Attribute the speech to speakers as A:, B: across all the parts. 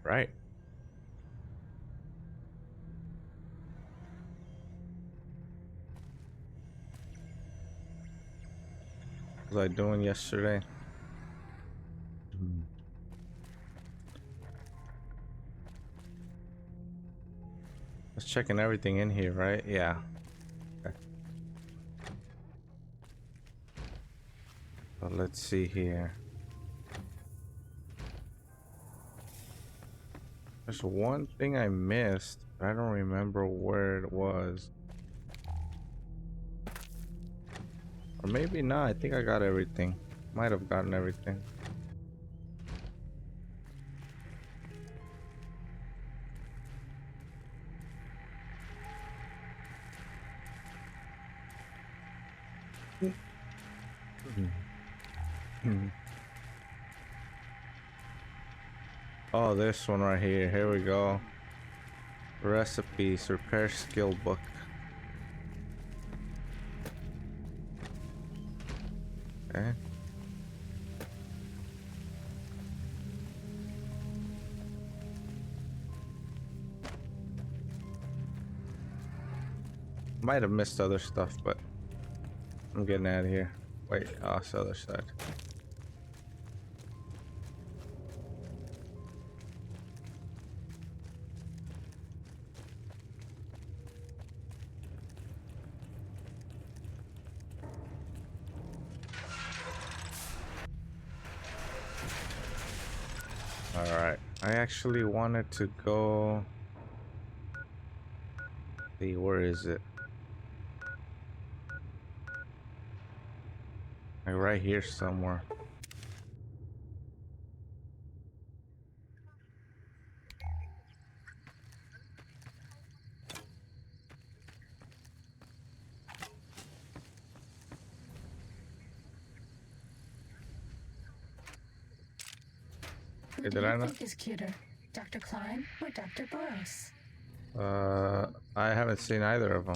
A: Right. What was I doing yesterday? Hmm. I was checking everything in here, right? Yeah. Okay. So let's see here. There's one thing I missed, but I don't remember where it was. Or maybe not. I think I got everything. Might have gotten everything. Oh, this one right here. Here we go. Recipes, repair skill book. Okay. Might have missed other stuff, but I'm getting out of here. Wait, oh, it's the other side. Alright. I actually wanted to go. See, where is it? Like right here somewhere.
B: Who
A: Hey,
B: do
A: did I
B: you
A: not?
B: think is cuter, Dr. Klein or Dr. Burrows?
A: I haven't seen either of them.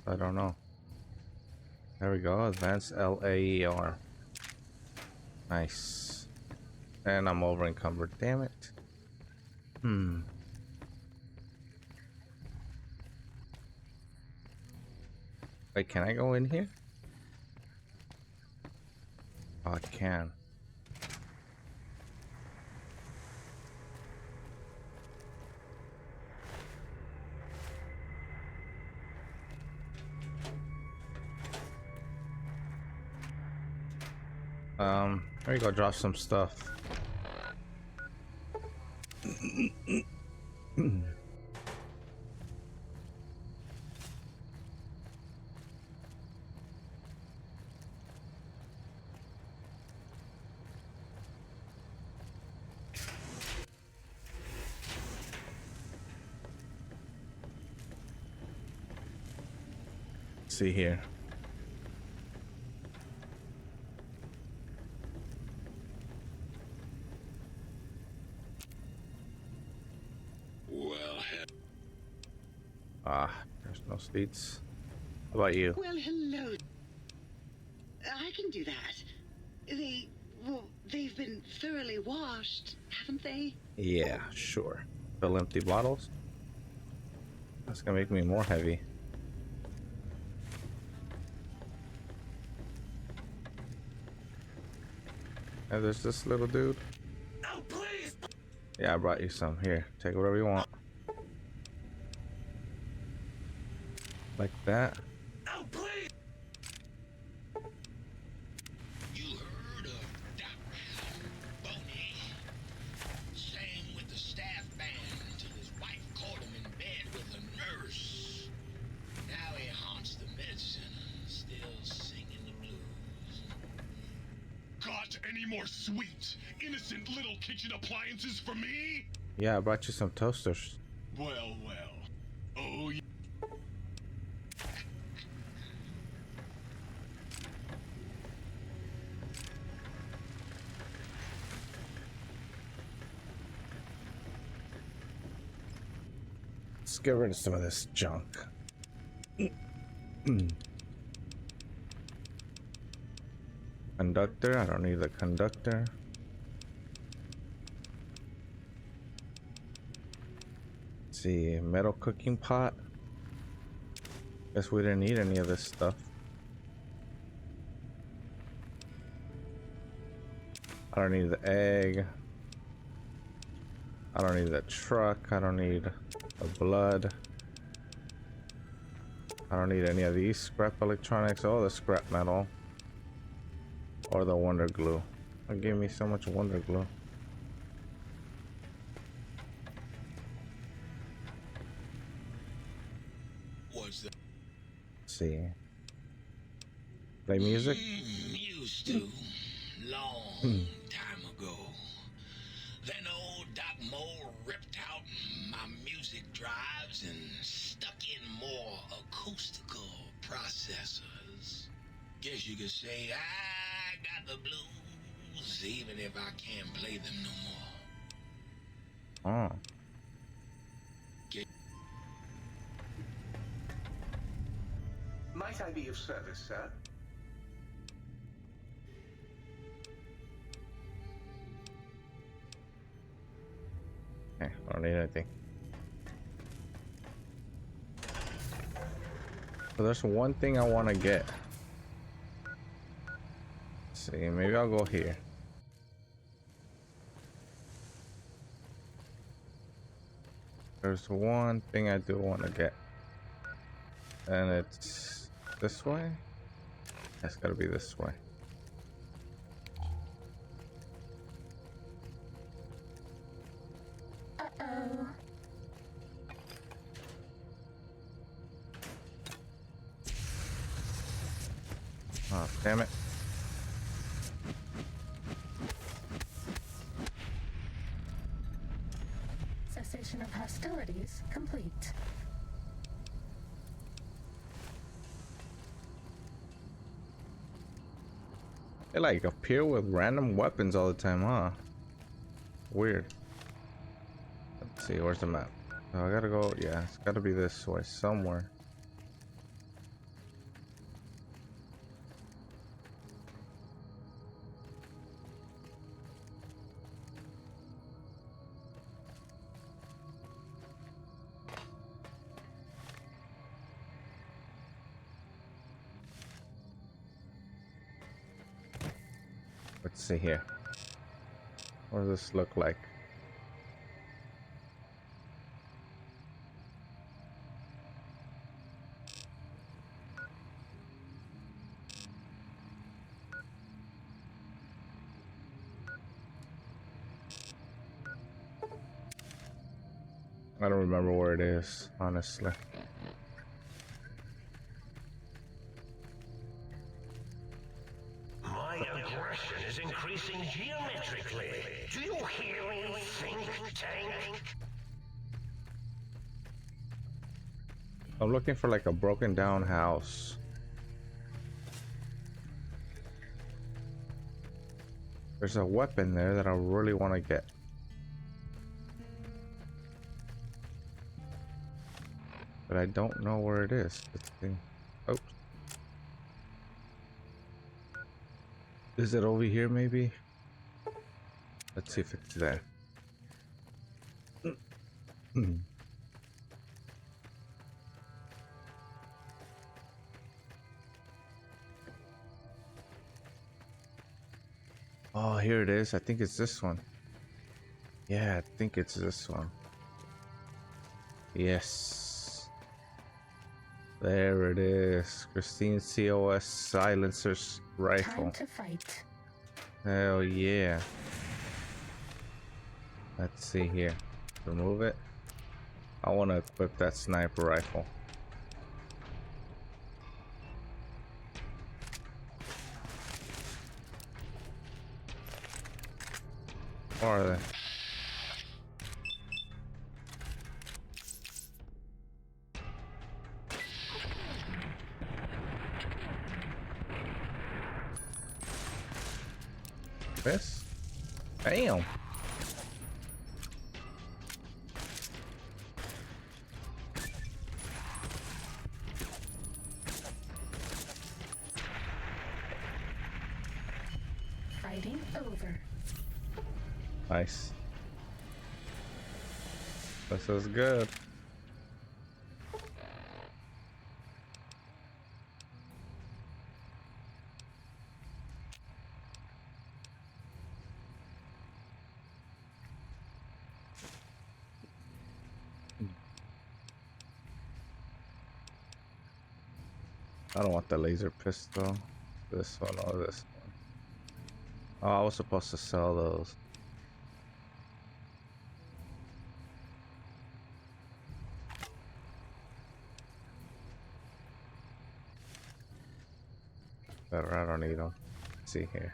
A: I don't know. There we go. Advanced LAER. Nice. And I'm over encumbered. Damn it. Hmm. Wait, can I go in here? Oh, I can. There you go. Drop some stuff. See here.
C: Well,
A: Ah, there's no seats. How about you?
D: Well, hello. I can do that. They've been thoroughly washed, haven't they?
A: Yeah, sure. Fill empty bottles. That's gonna make me more heavy. And there's this little dude.
C: oh please!
A: Yeah, I brought you some. Here, take whatever you want. Like that.
C: Oh please! You heard of Dr. Boney? Sang with the staff band until his wife caught him in bed with a nurse. Now he haunts the medicine, still singing the blues. Got any more sweet, innocent little kitchen appliances for me?
A: Yeah, I brought you some toasters.
C: Well. Oh, yeah.
A: Let's get rid of some of this junk. Conductor. I don't need the conductor. Let's see, metal cooking pot. Guess we didn't need any of this stuff. I don't need the egg. I don't need the truck. I don't need the blood. I don't need any of these scrap electronics or the scrap metal or the wonder glue. It gave me so much wonder glue.
C: What's that?
A: Let's see. Play music.
C: Used to. Long time ago. Then old Doc Mole ripped out my music drives and stuck in more acoustical processors. Guess you could say I got the blues, even if I can't play them no more.
A: Oh.
E: Might I be of service, sir?
A: Okay, I don't need anything. So there's one thing I want to get. Let's see, maybe I'll go here. There's one thing I do want to get. And it's this way? It's gotta be this way.
B: Uh-oh.
A: Oh, damn it.
B: Cessation of hostilities complete.
A: They like appear with random weapons all the time, huh? Weird. Let's see, where's the map? Oh, I gotta go, yeah, it's gotta be this way somewhere. Let's see here. What does this look like? I don't remember where it is, honestly.
F: My aggression is increasing geometrically. Do you hear me, think tank?
A: I'm looking for like a broken down house. There's a weapon there that I really want to get. But I don't know where it is. This thing. Oops. Is it over here maybe? Let's see if it's there. Oh, here it is. I think it's this one. Yeah, I think it's this one. Yes. There it is. Christine COS silencer's rifle.
B: Time to fight.
A: Hell yeah. Let's see here. Remove it. I want to equip that sniper rifle. Where are they? This? Damn.
B: Fighting over.
A: Nice. This is good. I don't want the laser pistol. This one or this one. Oh, I was supposed to sell those. Better, I don't need them. Let's see here.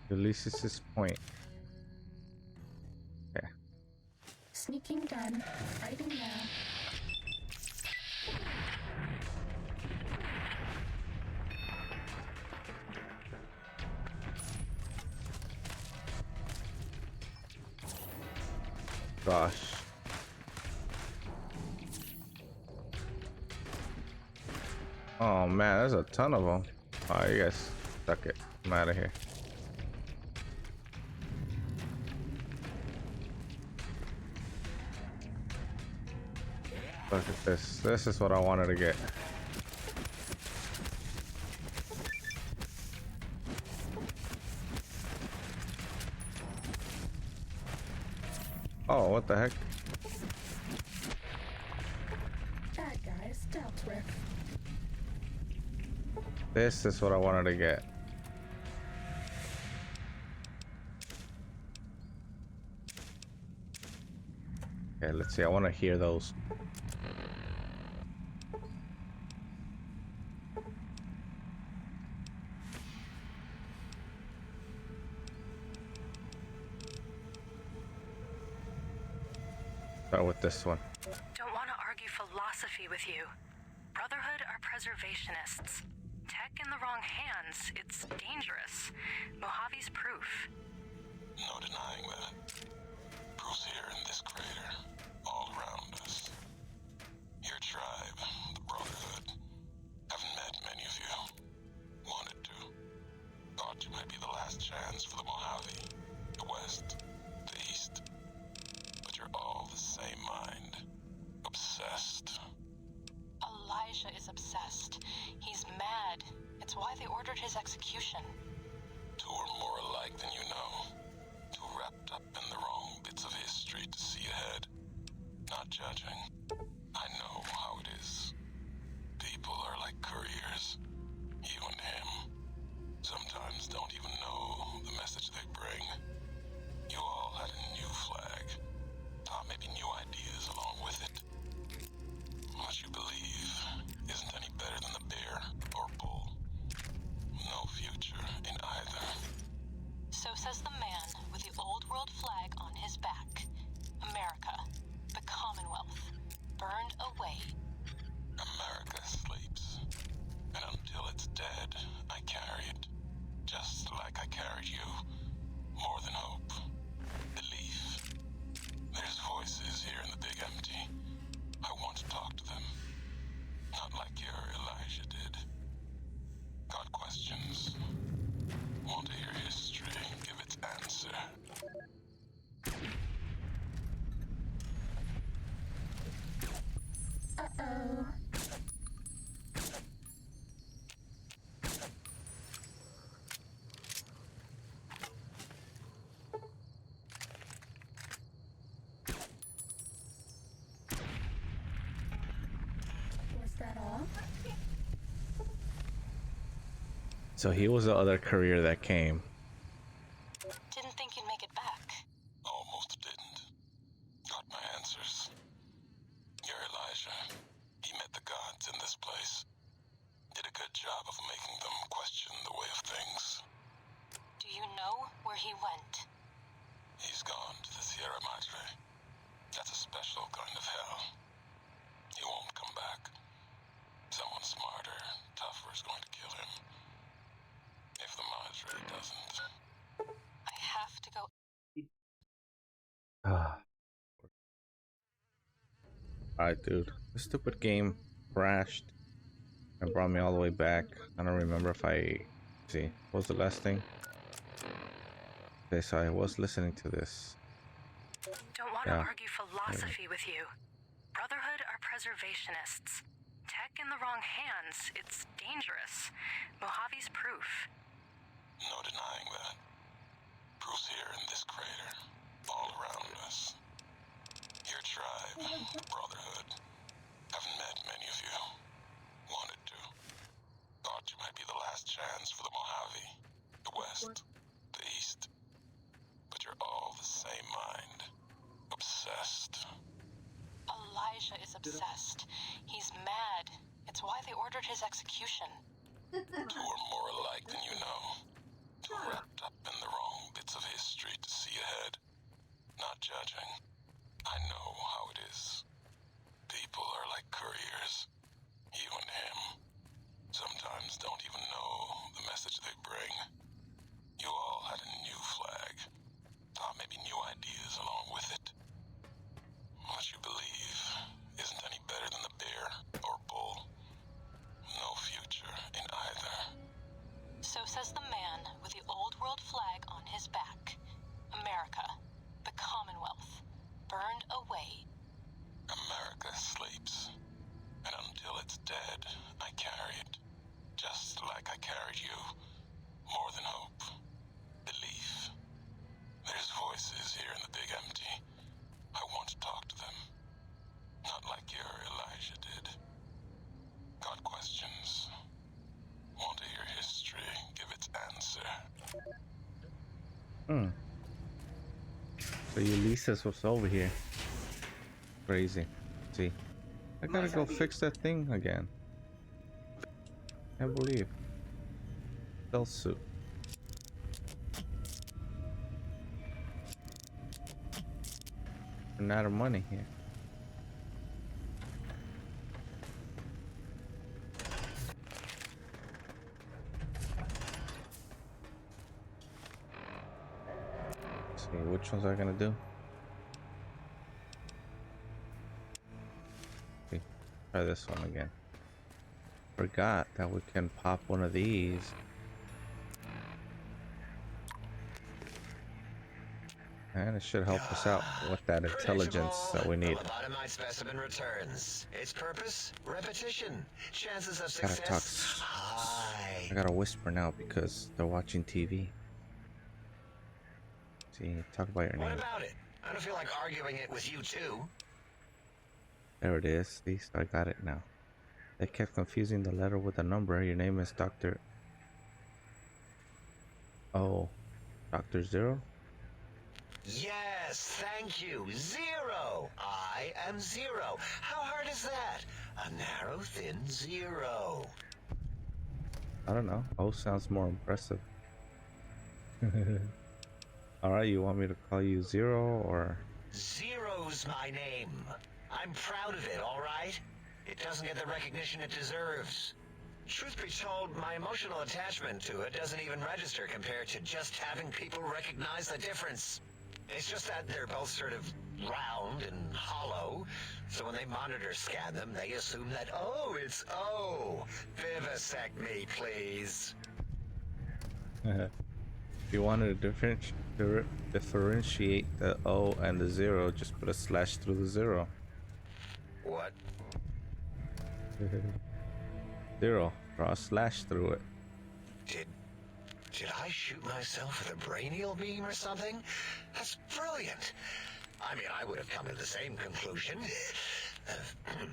A: Releases his point. Okay.
B: Sneaking done. Fighting now.
A: Gosh. Oh man, there's a ton of them. Oh, you guys suck it. I'm out of here. Look at this. This is what I wanted to get. Oh, what the heck?
B: Bad guys dealt with.
A: This is what I wanted to get. Okay, let's see. I want to hear those. Start with this one.
G: Don't want to argue philosophy with you. Brotherhood are preservationists. Tech in the wrong hands, it's dangerous. Mojave's proof.
C: No denying that. Proof's here in this crater, all around us. Your tribe, the Brotherhood, haven't met many of you. Wanted to. Thought you might be the last chance for the Mojave, the West, the East. But you're all the same mind. Obsessed.
G: Elijah is obsessed. He's mad. It's why they ordered his execution.
C: Two are more alike than you know. Too wrapped up in the wrong bits of history to see ahead. Not judging. I know how it is. People are like couriers. You and him. Sometimes don't even know the message they bring. You all had a new flag. Thought maybe new ideas along with it. What you believe isn't any better than the bear or bull. No future in either.
G: So says the man with the old world flag on his back. America, the Commonwealth, burned away.
C: America sleeps. And until it's dead, I carry it. Just like I carried you. More than hope. Belief. There's voices here in the big empty. I want to talk to them. Not like your Elijah did. Got questions. Want to hear history give its answer.
B: Uh-oh. Was that all?
A: So he was the other courier that came.
G: Didn't think you'd make it back.
C: Almost didn't. Got my answers. Your Elijah. He met the gods in this place. Did a good job of making them question the way of things.
G: Do you know where he went?
C: He's gone to the Sierra Madre. That's a special kind of hell. He won't come back. Someone smarter, tougher is going to kill him. If the Madre doesn't.
G: I have to go.
A: Alright, dude. This stupid game crashed and brought me all the way back. I don't remember if I... See, what was the last thing? Okay, so I was listening to this.
G: Don't want to argue philosophy with you. Brotherhood are preservationists. Tech in the wrong hands, it's dangerous. Mojave's proof.
H: No denying that. Proof's here in this crater, all around us. Your tribe, Brotherhood. Haven't met many of you. Wanted to. Thought you might be the last chance for the Mojave. The West. The East. But you're all the same mind. Obsessed.
G: Elijah is obsessed. He's mad. It's why they ordered his execution.
H: Two are more alike than you know. Two wrapped up in the wrong bits of history to see ahead. Not judging. I know how it is. People are like couriers. You and him. Sometimes don't even know the message they bring. You all had a new flag. Thought maybe new ideas along with it. What you believe isn't any better than the bear or bull. No future in either.
G: So says the man with the old world flag on his back. America, the Commonwealth, burned away.
H: America sleeps. And until it's dead, I carry it. Just like I carried you. More than hope. Belief. There's voices here in the big empty. I want to talk to them. Not like your Elijah did. Got questions. Want to hear history give its answer.
A: So Ulysses was over here. Crazy. See, I gotta go fix that thing again. Can't believe. Cell suit. Run out of money here. Let's see, which ones are gonna do? Okay, try this one again. Forgot that we can pop one of these. And it should help us out with that intelligence that we need.
F: Lobotomized specimen returns. Its purpose? Repetition. Chances of
A: Gotta
F: success.
A: talk.
F: High.
A: I gotta whisper now because they're watching TV. See, talk about your
F: What
A: name.
F: about it? I don't feel like arguing it with you too.
A: There it is. See, so I got it now. They kept confusing the letter with a number. Your name is Dr. Oh, Dr. Zero?
F: Yes, thank you. Zero. I am Zero. How hard is that? A narrow, thin zero.
A: I don't know. O sounds more impressive. Alright, you want me to call you Zero or?
F: Zero's my name. I'm proud of it, all right? It doesn't get the recognition it deserves. Truth be told, my emotional attachment to it doesn't even register compared to just having people recognize the difference. It's just that they're both sort of round and hollow, so when they monitor scan them, they assume that, oh, it's O. Vivisect me, please.
A: If you wanted to differentiate the O and the zero, just put a slash through the zero.
F: What?
A: Zero. Draw a slash through it.
F: Did I shoot myself with a brainial beam or something? That's brilliant. I mean, I would have come to the same conclusion.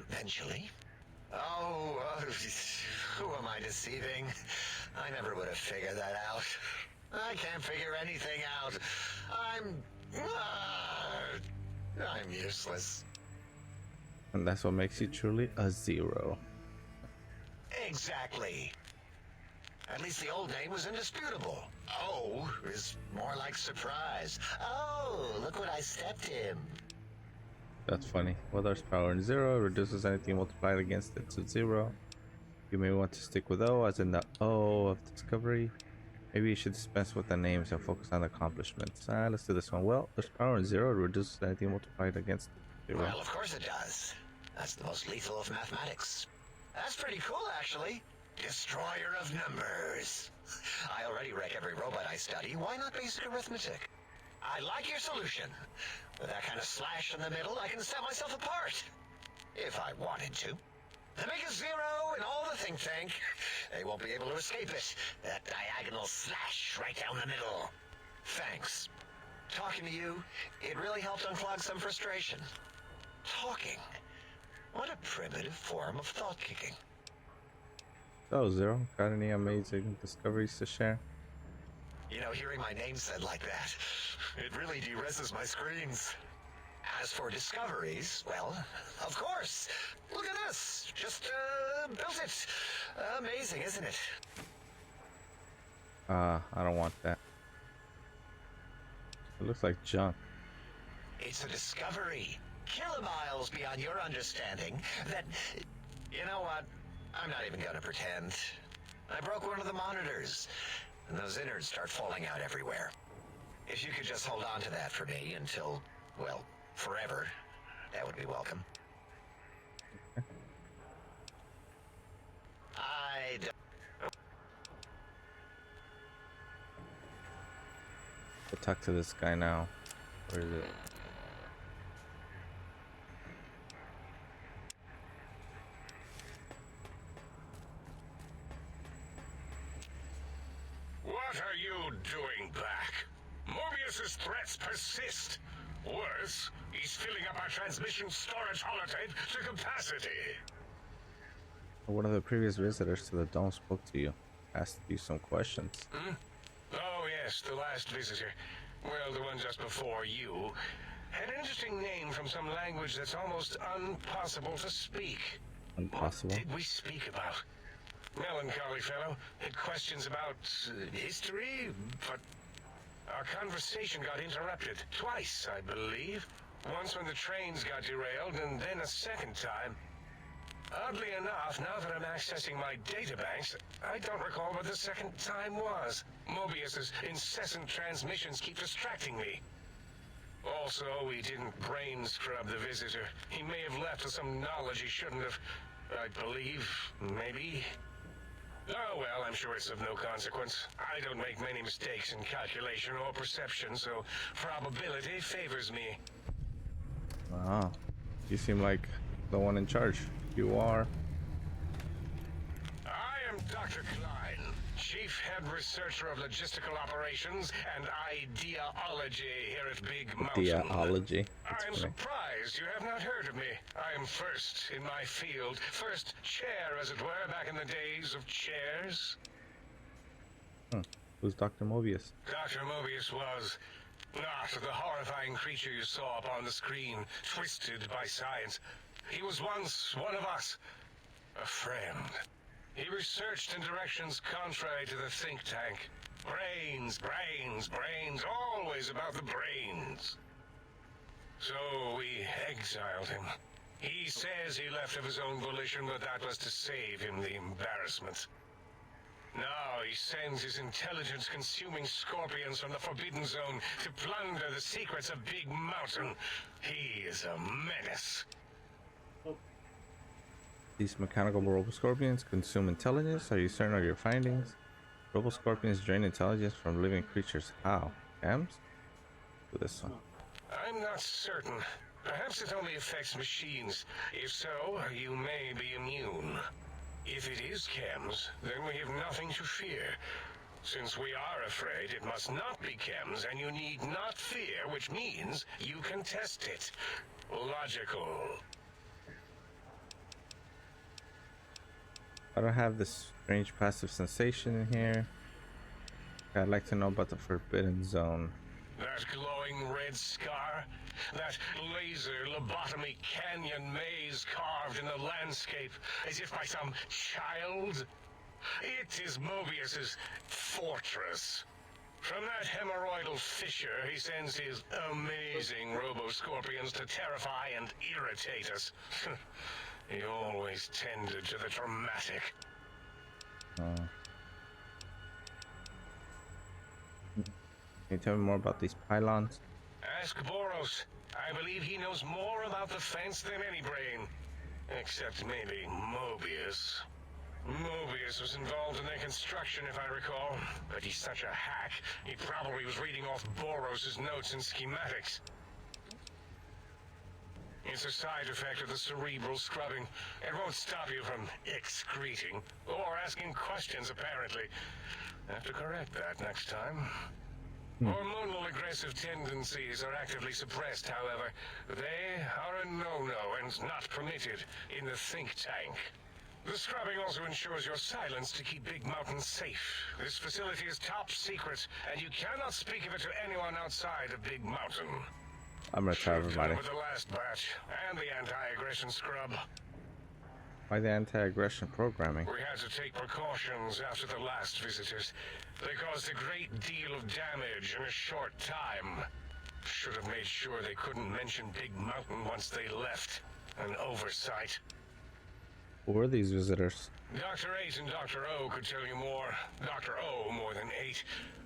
F: Eventually. Oh, who am I deceiving? I never would have figured that out. I can't figure anything out. I'm useless.
A: And that's what makes you truly a zero.
F: Exactly. At least the old name was indisputable. Oh is more like surprise. Oh, look what I stepped in.
A: That's funny. Well, there's power in zero. Reduces anything multiplied against it to zero. You may want to stick with O as in the O of discovery. Maybe you should dispense with the names and focus on the accomplishments. Let's do this one. Well, there's power in zero. It reduces anything multiplied against it.
F: Well, of course it does. That's the most lethal of mathematics. That's pretty cool, actually. Destroyer of numbers. I already wreck every robot I study. Why not basic arithmetic? I like your solution. With that kind of slash in the middle, I can set myself apart. If I wanted to. The Mega Zero and all the think tank. They won't be able to escape it. That diagonal slash right down the middle. Thanks. Talking to you, it really helped unclog some frustration. Talking. What a primitive form of thought kicking.
A: So, Zero, got any amazing discoveries to share?
F: You know, hearing my name said like that, it really de-resses my screens. As for discoveries, well, of course. Look at this. Just, built it. Amazing, isn't it?
A: I don't want that. It looks like junk.
F: It's a discovery. Kilomiles beyond your understanding that... You know what? I'm not even gonna pretend. I broke one of the monitors, and those innards start falling out everywhere. If you could just hold on to that for me until, well, forever, that would be welcome.
A: We'll talk to this guy now. Where is it?
I: What are you doing back? Mobius's threats persist. Worse, he's filling up our transmission storage holotape to capacity.
A: One of the previous visitors to the dome spoke to you. Asked you some questions.
I: Hmm? Oh, yes, the last visitor. Well, the one just before you. Had an interesting name from some language that's almost impossible to speak.
A: Impossible?
I: What did we speak about? Melancholy fellow. Had questions about history, but our conversation got interrupted. Twice, I believe. Once when the trains got derailed, and then a second time. Oddly enough, now that I'm accessing my databanks, I don't recall what the second time was. Mobius's incessant transmissions keep distracting me. Also, we didn't brain scrub the visitor. He may have left with some knowledge he shouldn't have. I believe, maybe. Oh well, I'm sure it's of no consequence. I don't make many mistakes in calculation or perception, so probability favors me.
A: Wow. You seem like the one in charge. You are.
I: I am Dr. Klein, Chief Head Researcher of Logistical Operations and Ideology here at Big Mountain.
A: Ideology.
I: I am surprised you have not heard of me. I am first in my field, first chair, as it were, back in the days of chairs.
A: Who's Dr. Mobius?
I: Dr. Mobius was not the horrifying creature you saw upon the screen, twisted by science. He was once one of us, a friend. He researched in directions contrary to the think tank. Brains, brains, brains, always about the brains. So we exiled him. He says he left of his own volition, but that was to save him the embarrassment. Now he sends his intelligence-consuming scorpions from the Forbidden Zone to plunder the secrets of Big Mountain. He is a menace.
A: These mechanical roboscorpions consume intelligence? Are you certain of your findings? Roboscorpions drain intelligence from living creatures. How? Chems? Do this one.
I: I'm not certain. Perhaps it only affects machines. If so, you may be immune. If it is chems, then we have nothing to fear. Since we are afraid, it must not be chems, and you need not fear, which means you can test it. Logical.
A: I don't have this strange passive sensation in here. I'd like to know about the Forbidden Zone.
I: That glowing red scar? That laser lobotomy canyon maze carved in the landscape as if by some child? It is Mobius's fortress. From that hemorrhoidal fissure, he sends his amazing robo-scorpions to terrify and irritate us. He always tended to the dramatic.
A: Can you tell me more about these pylons?
I: Ask Boros. I believe he knows more about the fence than any brain. Except maybe Mobius. Mobius was involved in their construction, if I recall. But he's such a hack, he probably was reading off Boros' notes and schematics. It's a side effect of the cerebral scrubbing. It won't stop you from excreting or asking questions, apparently. Have to correct that next time. Hormonal aggressive tendencies are actively suppressed, however. They are a no-no and not permitted in the think tank. The scrubbing also ensures your silence to keep Big Mountain safe. This facility is top secret, and you cannot speak of it to anyone outside of Big Mountain.
A: I'm gonna tell everybody.
I: With the last batch and the anti-aggression scrub.
A: Why the anti-aggression programming?
I: We had to take precautions after the last visitors. They caused a great deal of damage in a short time. Should have made sure they couldn't mention Big Mountain once they left. An oversight.
A: Who are these visitors?
I: Dr. 8 and Dr. O could tell you more. Dr. O more than 8.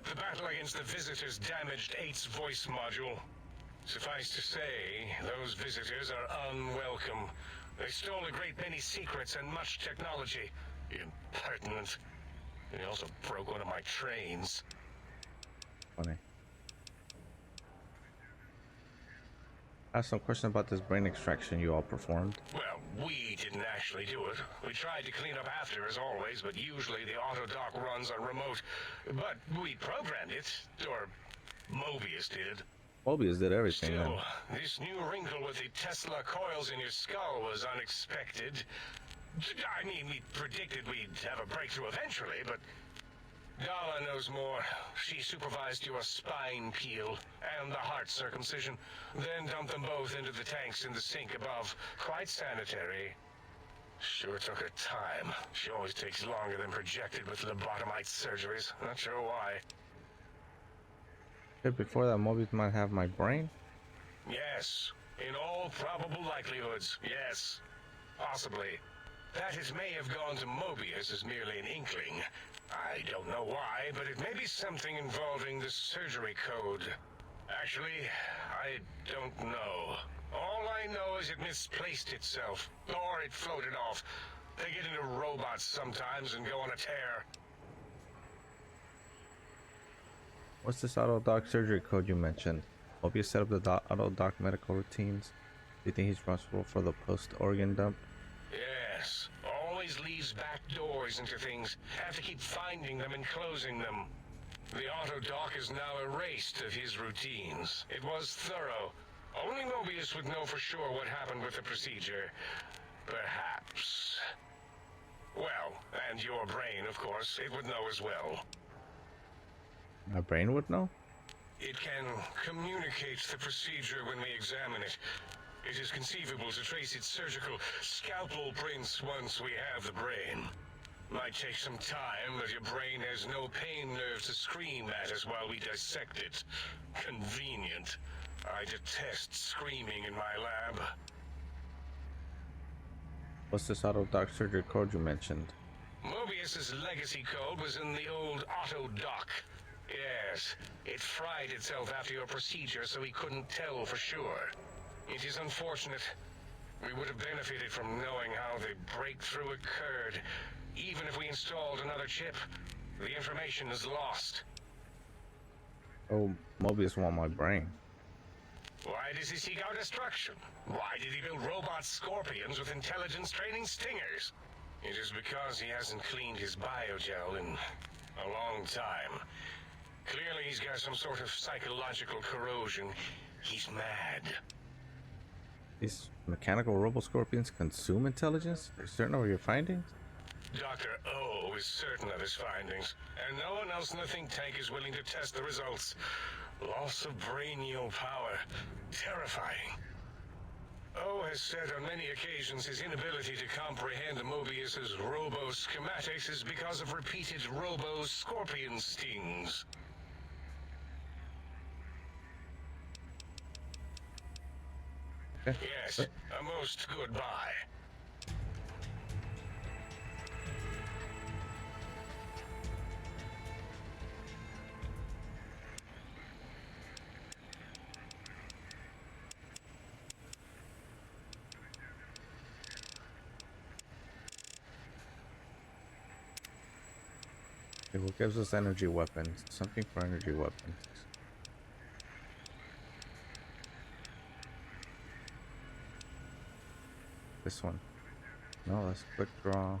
I: The battle against the visitors damaged 8's voice module. Suffice to say, those visitors are unwelcome. They stole a great many secrets and much technology. Impertinent. They also broke one of my trains.
A: Funny. I have some question about this brain extraction you all performed.
I: Well, we didn't actually do it. We tried to clean up after, as always, but usually the auto-dock runs on remote. But we programmed it, or Mobius did.
A: Mobius did everything.
I: Still, this new wrinkle with the Tesla coils in your skull was unexpected. I mean, we predicted we'd have a breakthrough eventually, but Dala knows more. She supervised your spine peel and the heart circumcision, then dumped them both into the tanks in the sink above. Quite sanitary. Sure took her time. She always takes longer than projected with lobotomite surgeries. Not sure why.
A: Before that, Mobius might have my brain?
I: Yes. In all probable likelihoods, yes. Possibly. That it may have gone to Mobius is merely an inkling. I don't know why, but it may be something involving the surgery code. Actually, I don't know. All I know is it misplaced itself, or it floated off. They get into robots sometimes and go on a tear.
A: What's this auto-doc surgery code you mentioned? Mobius set up the auto-doc medical routines. Do you think he's responsible for the post-organ dump?
I: Yes. Always leaves back doors into things. Have to keep finding them and closing them. The auto-doc is now erased of his routines. It was thorough. Only Mobius would know for sure what happened with the procedure. Perhaps. Well, and your brain, of course, it would know as well.
A: My brain would know?
I: It can communicate the procedure when we examine it. It is conceivable to trace its surgical scalpel prints once we have the brain. Might take some time, but your brain has no pain nerve to scream at us while we dissect it. Convenient. I detest screaming in my lab.
A: What's this auto-doc surgery code you mentioned?
I: Mobius's legacy code was in the old auto-doc. Yes, it fried itself after your procedure, so he couldn't tell for sure. It is unfortunate. We would have benefited from knowing how the breakthrough occurred. Even if we installed another chip, the information is lost.
A: Oh, Mobius want my brain.
I: Why does he seek our destruction? Why did he build robot scorpions with intelligence training stingers? It is because he hasn't cleaned his biogel in a long time. Clearly he's got some sort of psychological corrosion. He's mad.
A: These mechanical robo-scorpions consume intelligence? Are you certain of your findings?
I: Dr. O is certain of his findings, and no one else in the think tank is willing to test the results. Loss of brainial power. Terrifying. O has said on many occasions his inability to comprehend Mobius's robo-schematics is because of repeated robo-scorpion stings. Yes, a most goodbye.
A: Okay, what gives us energy weapons? Something for energy weapons. this one. No, that's quick draw.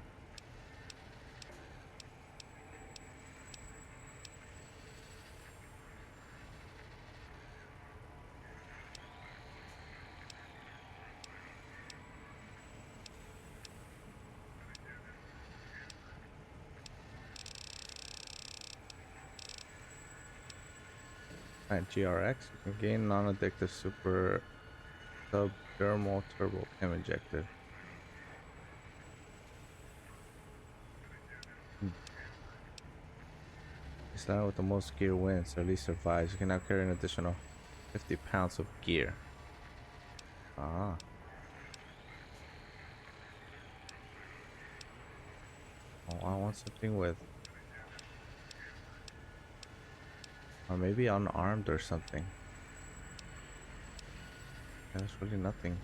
A: At GRX, you can gain non-addictive super subdermal turbo chem injected. It's not with the most gear wins, or at least survives. You can now carry an additional 50 pounds of gear. Ah. Oh, I want something with... Or maybe unarmed or something. Yeah, there's really nothing.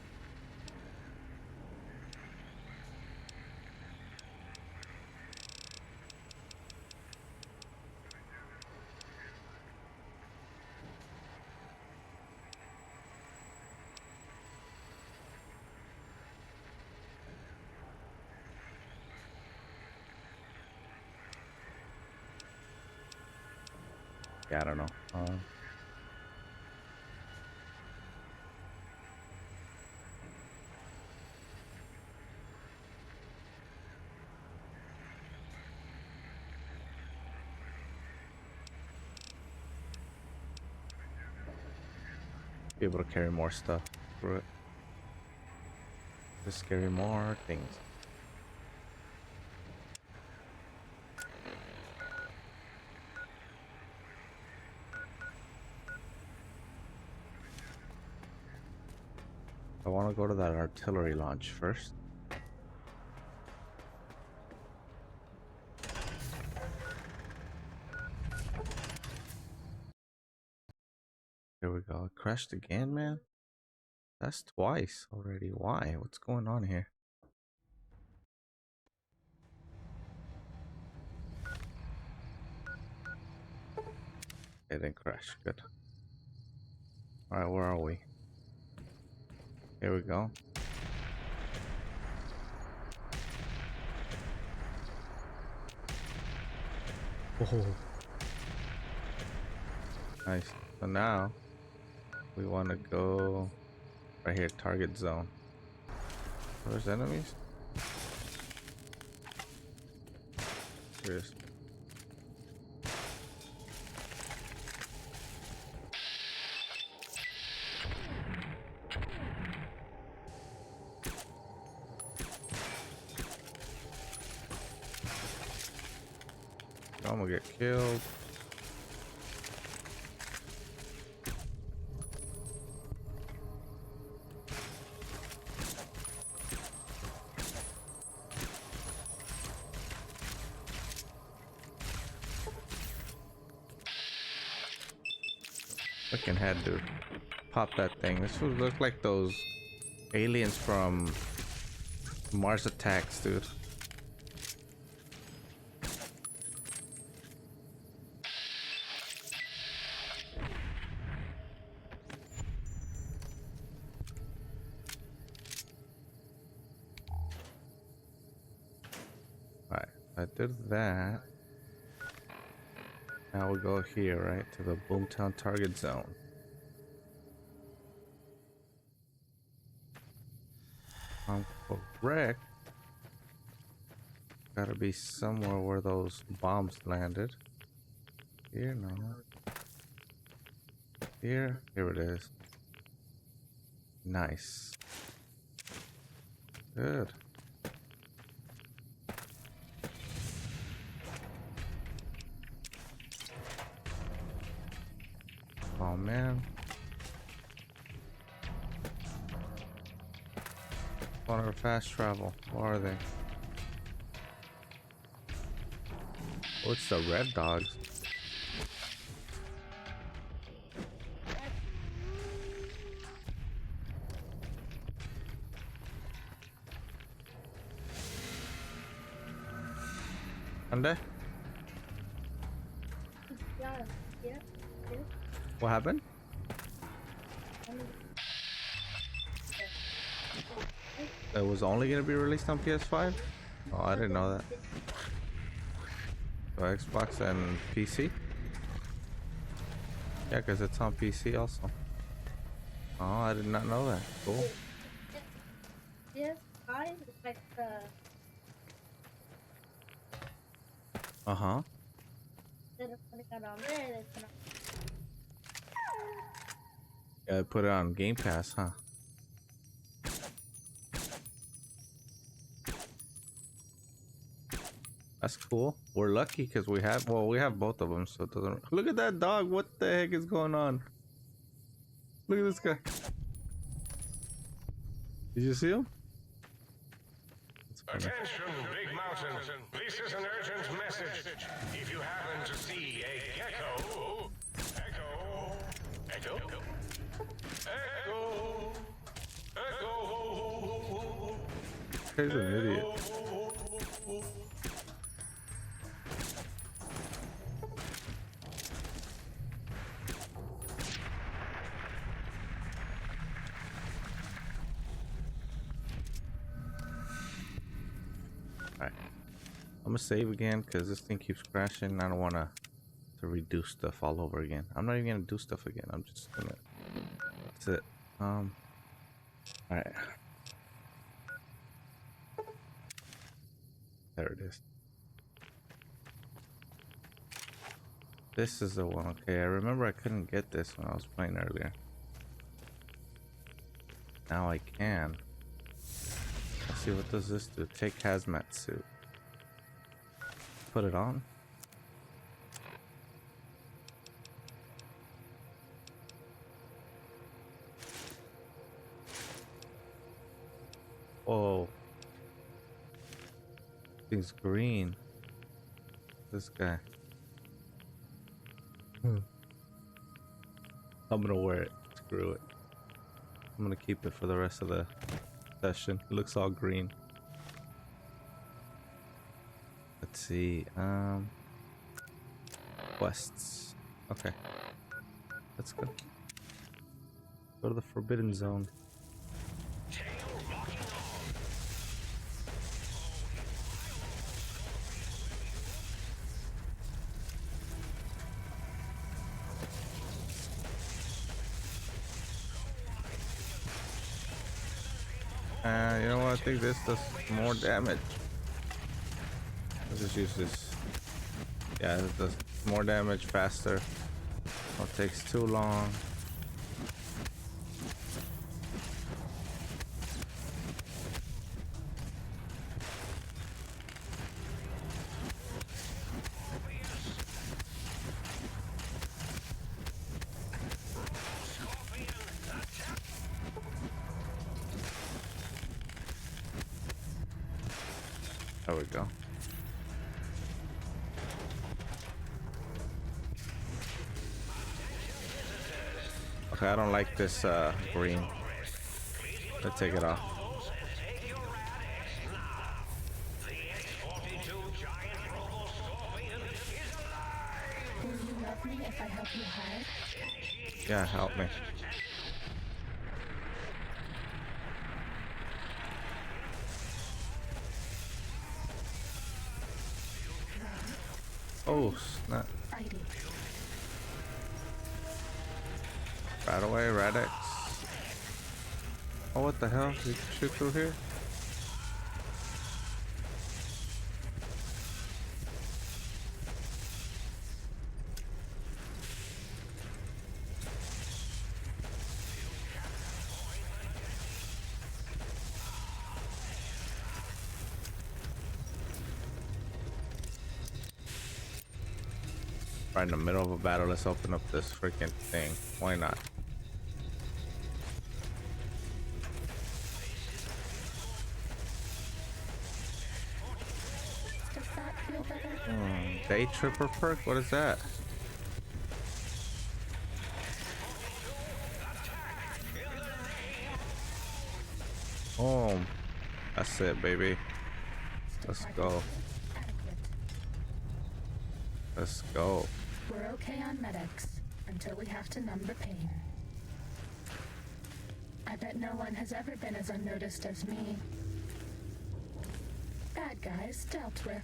A: Yeah, I don't know. Be able to carry more stuff through it. Just carry more things. I want to go to that artillery launch first. Here we go. It crashed again, man. That's twice already. Why? What's going on here? It didn't crash. Good. Alright, where are we? Here we go. Oh. Nice. So now we want to go right here, target zone. There's enemies. Here's. I'm gonna get killed. Fucking head, dude. Pop that thing. This would look like those aliens from Mars Attacks, dude. Alright, I did that. Now we'll go here, right, to the Boomtown target zone. I'm correct. Gotta be somewhere where those bombs landed. Here, no. Here it is. Nice. Good. Oh man. Want to fast travel? Where are they? Oh, it's the red dogs. Ande? What happened? It was only gonna be released on PS5? Oh, I didn't know that. So Xbox and PC? Yeah, because it's on PC also. Oh, I did not know that. Cool.
J: PS5 is like the.
A: Uh-huh.
J: Instead of putting it on there, they put it
A: Yeah, they put it on Game Pass, huh? That's cool. We're lucky because we have both of them, so it doesn't. Look at that dog. What the heck is going on? Look at this guy. Did you see him?
I: Attention, Big Mountain. This is an urgent message. If you happen to see a gecko, echo,
A: He's an idiot. Alright. I'm gonna save again because this thing keeps crashing. I don't want to redo stuff all over again. I'm not even gonna do stuff again. I'm just gonna. That's it. Alright. There it is. This is the one. Okay, I remember I couldn't get this when I was playing earlier. Now I can. Let's see, what does this do? Take hazmat suit. Put it on. Whoa. Thing's green. This guy. I'm gonna wear it. Screw it. I'm gonna keep it for the rest of the session. It looks all green. Let's see. Quests. Okay. Let's go. Go to the Forbidden Zone. You know what? I think this does more damage. Let's just use this. Yeah, it does more damage faster. It takes too long. There we go. Okay, I don't like this green. Let's take it off.
B: Will you love me if I help you hide?
A: Yeah, help me. Oh, snap. Right away, Radix. Oh, what the hell? You can shoot through here? Right in the middle of a battle, let's open up this freaking thing. Why not?
B: Does that feel better?
A: Day Tripper perk? What is that? Oh, that's it, baby. Let's go. Let's go.
B: We're okay on medics until we have to numb the pain. I bet no one has ever been as unnoticed as me. guys dealt with.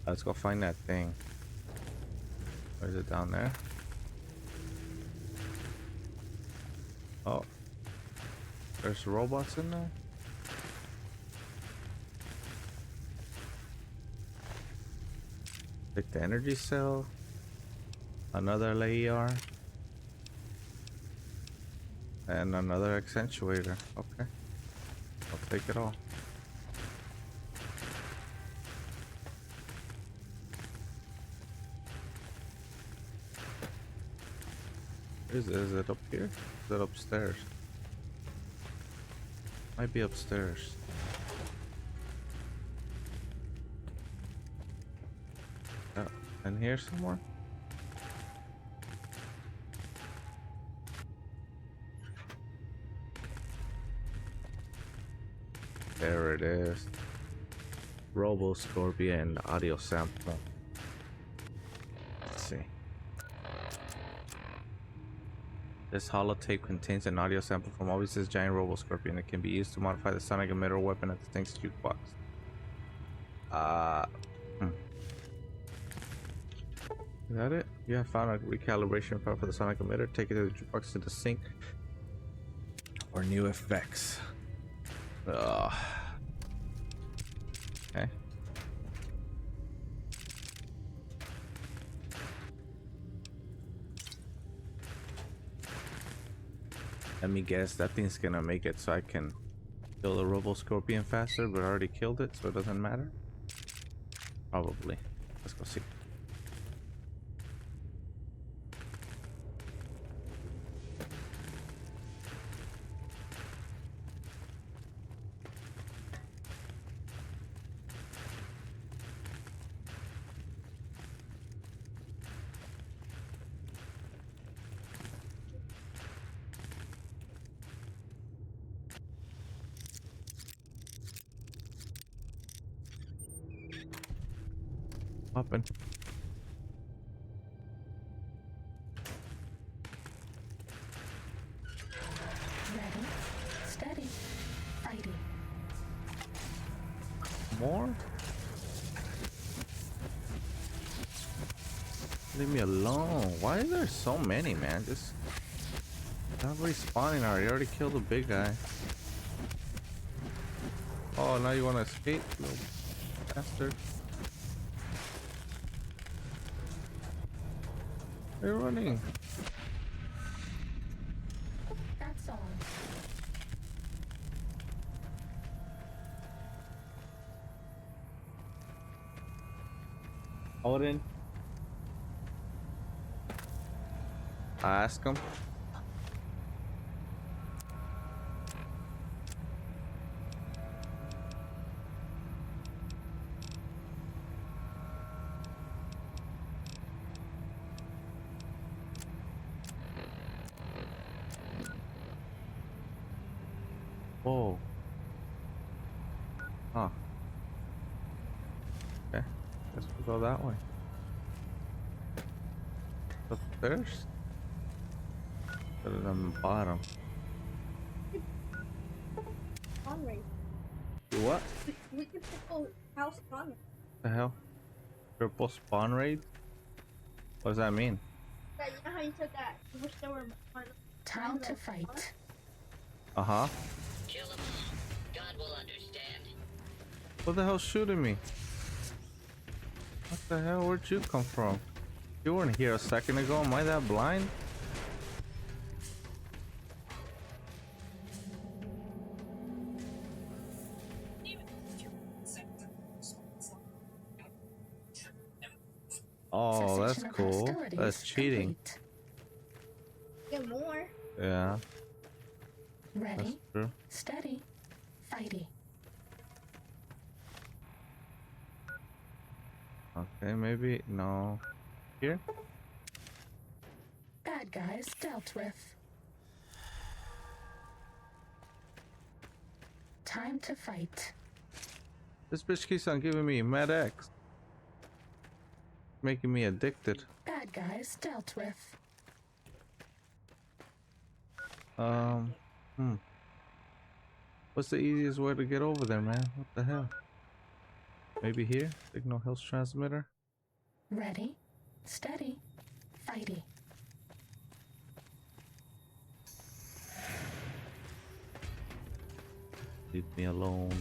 A: Let's go find that thing. Where is it? Down there? Oh, there's robots in there. Take the energy cell. Another layer. And another accentuator. Okay, I'll take it all. Is it up here? Is it upstairs? Might be upstairs. In here somewhere? There it is. Robo Scorpion audio sample. Let's see. This holotape contains an audio sample from Obvious's giant Robo Scorpion. It can be used to modify the sonic emitter weapon at the tank's jukebox. Is that it? You have found a recalibration file for the sonic emitter. Take it to the jukebox to the sync for new effects. Okay. Let me guess, that thing's gonna make it so I can kill the Robo Scorpion faster, but I already killed it, so it doesn't matter? Probably. Let's go see. Open.
B: Ready, steady, fighting.
A: More? Leave me alone. Why are there so many, man? Just stop respawning already. You already killed the big guy. Oh, now you want to escape, little bastard. They're running.
B: That's all.
A: Odin. I ask him. Whoa. Huh. Okay. Guess we'll go that way. Upstairs? Go to the bottom.
J: Spawn raid.
A: Do what?
J: We could triple house spawn raid.
A: The hell? Triple spawn raid? What does that mean?
J: Yeah, you know how you said that? You wish there were more.
B: Time to fight.
A: Uh-huh.
K: Kill him all. God will understand.
A: What the hell's shooting me? What the hell? Where'd you come from? You weren't here a second ago. Am I that blind? Oh, that's
B: Cessation of
A: cool.
B: hostilities
A: That's cheating.
B: complete.
J: Get more.
A: Yeah, that's
B: Ready,
A: true.
B: steady, fighting.
A: Okay, maybe no. Here?
B: Bad guys dealt with. Time to fight.
A: This bitch keeps on giving me Med X. Making me addicted.
B: Bad guys dealt with.
A: What's the easiest way to get over there, man? What the hell? Maybe here? Signal health transmitter?
B: Ready, steady, fighty.
A: Leave me alone.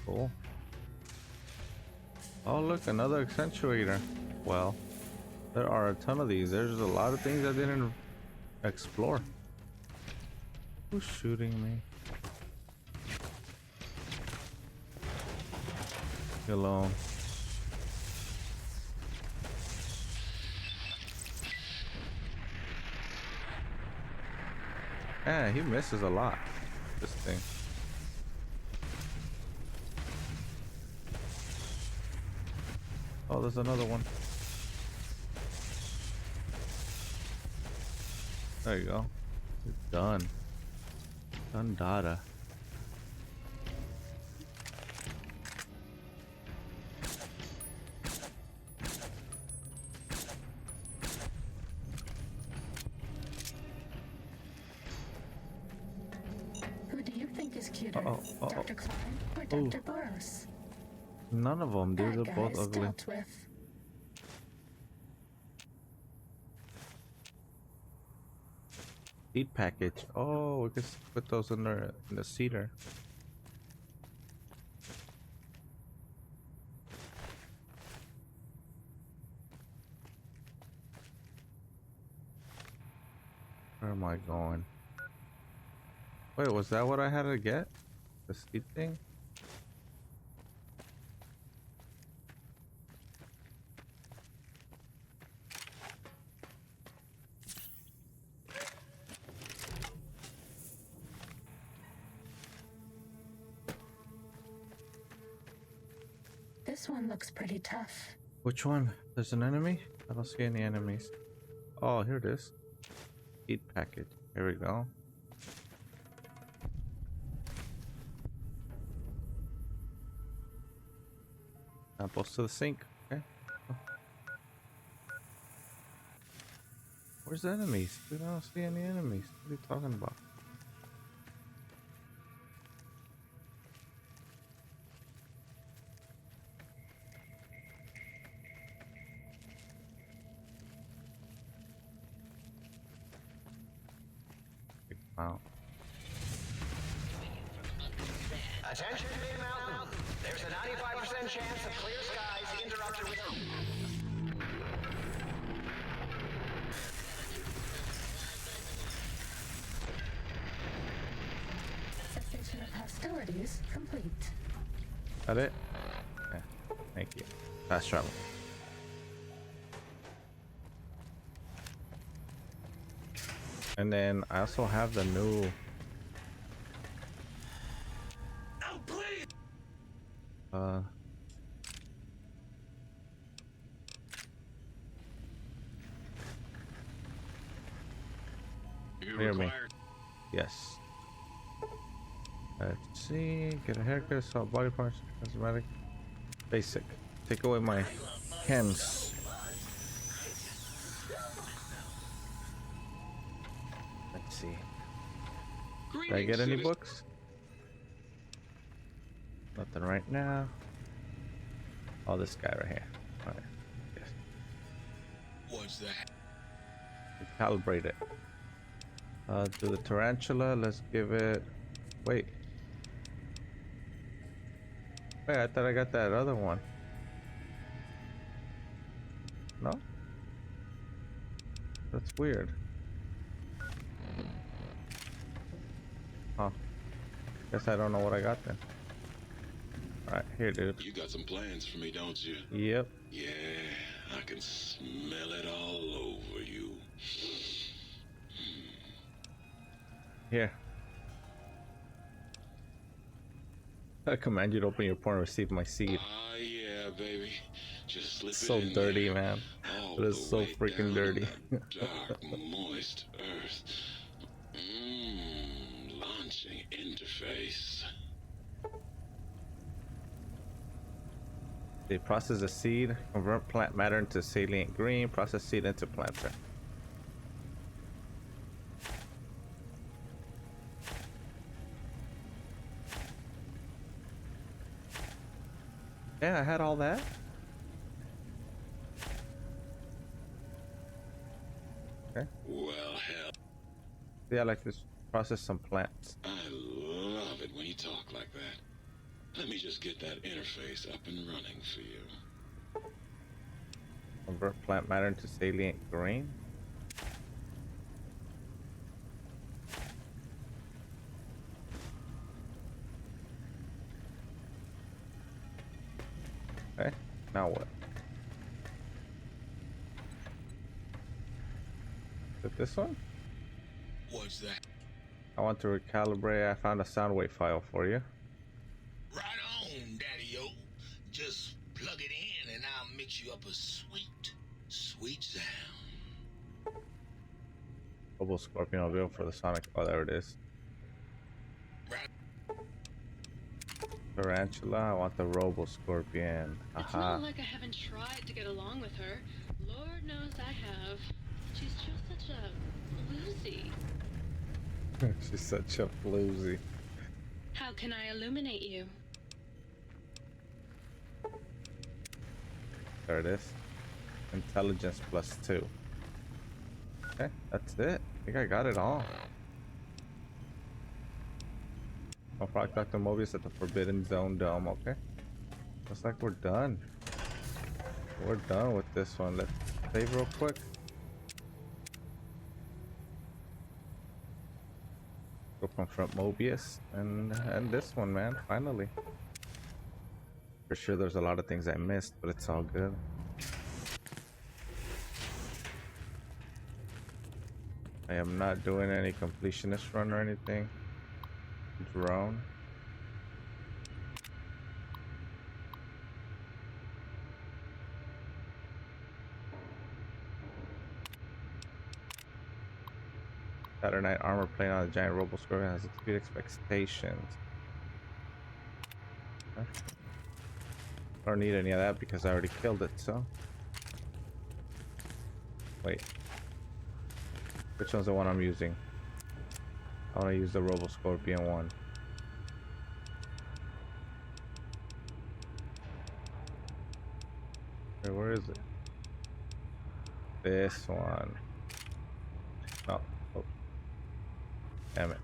A: Cool. Oh look, another accentuator. Well, there are a ton of these. There's a lot of things I didn't explore. Who's shooting me? Leave me alone. Yeah, he misses a lot. This thing. Oh, there's another one. There you go. It's done. Done data.
B: Who do you think is cuter? Dr. Klein or Dr. Boros?
A: None of them, dude.
B: Bad
A: They're both
B: guys
A: ugly.
B: dealt with.
A: Seed package. Oh, we could put those in the cedar. Where am I going? Wait, was that what I had to get? The seed thing?
B: This one looks pretty tough.
A: Which one? There's an enemy? I don't see any enemies. Oh, here it is. Seed package. Here we go. Apples to the sink. Okay. Oh. Where's the enemies? Dude, I don't see any enemies. What are you talking about? Wow.
F: Attention, Big Mountain. There's a 95% chance of clear skies interrupted with...
B: Cessation of hostilities complete.
A: That it? Yeah. Thank you. Fast travel. And then I also have the new hear me. Yes. Let's see. Get a haircut, salt body parts, cosmetic. Basic. Take away my hands. Let's see. Did I get any books? Nothing right now. Oh, this guy right here. Alright. Yes.
C: What's that?
A: Calibrate it. Do the tarantula. Let's give it. Wait. Wait, I thought I got that other one. No? That's weird. Huh. Guess I don't know what I got then. Alright, here, dude.
H: You got some plans for me, don't you?
A: Yep.
H: Yeah, I can smell it all over you.
A: Here. I command you to open your porn and receive my seed.
H: Ah, yeah, baby. Just slip
A: So
H: it in
A: dirty,
H: there.
A: man.
H: All
A: It is
H: the
A: so
H: way
A: freaking
H: down
A: dirty.
H: in that dark, moist earth. Launching interface.
A: They process the seed, convert plant matter into salient green, process seed into planter. Yeah, I had all that. Okay.
H: Well, hell.
A: Yeah, I like this. Process some plants.
H: I love it when you talk like that. Let me just get that interface up and running for you.
A: Convert plant matter into salient green. Okay, now what? Is it this one?
C: What's that?
A: I want to recalibrate. I found a sound wave file for you.
C: Right on, Daddy-o. Just plug it in and I'll mix you up a sweet, sweet sound.
A: Robo Scorpion available for the Sonic. Oh, there it is. Tarantula. I want the Robo Scorpion.
L: It's
A: Aha.
L: not like I haven't tried to get along with her. Lord knows I have. She's just such a floozy.
A: She's such a floozy.
L: How can I illuminate you?
A: There it is. Intelligence +2. Okay, that's it. I think I got it all. I'll probably talk to Mobius at the Forbidden Zone Dome, okay? Looks like we're done. We're done with this one. Let's save real quick. Go confront Mobius and this one, man, finally. For sure there's a lot of things I missed, but it's all good. I am not doing any completionist run or anything. Drone. Saturday Night Armor plate on the giant Robo Scorpion has exceeded expectations. Okay. I don't need any of that because I already killed it, so. Wait. Which one's the one I'm using? I want to use the Robo Scorpion one. Okay, where is it? This one. No. Oh. Damn it.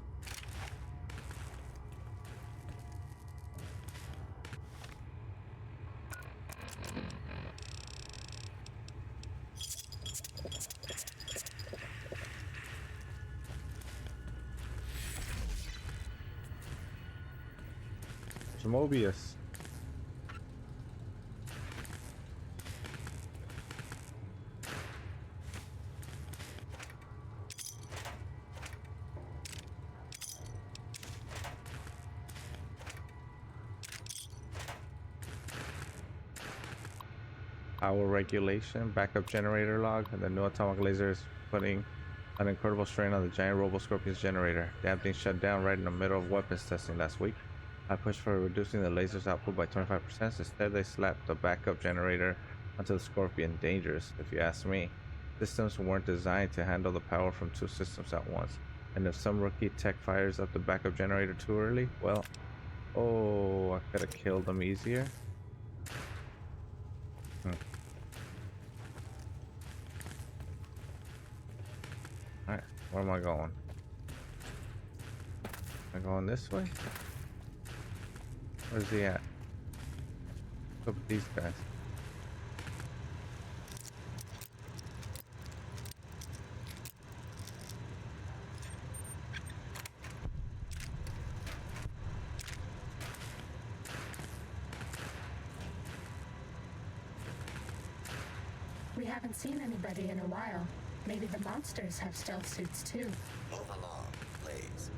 A: Mobius. Power regulation, backup generator log, and the new atomic laser is putting an incredible strain on the giant Robo Scorpion's generator. Damn thing shut down right in the middle of weapons testing last week. I pushed for reducing the laser's output by 25%. Instead, they slapped the backup generator onto the Scorpion. Dangerous, if you ask me. Systems weren't designed to handle the power from two systems at once. And if some rookie tech fires up the backup generator too early, well, oh, I could have killed them easier. Alright, where am I going? Am I going this way? Where's he at? What's up with these guys?
B: haven't seen anybody in a while. Maybe the monsters have stealth suits too.
F: Move along, please.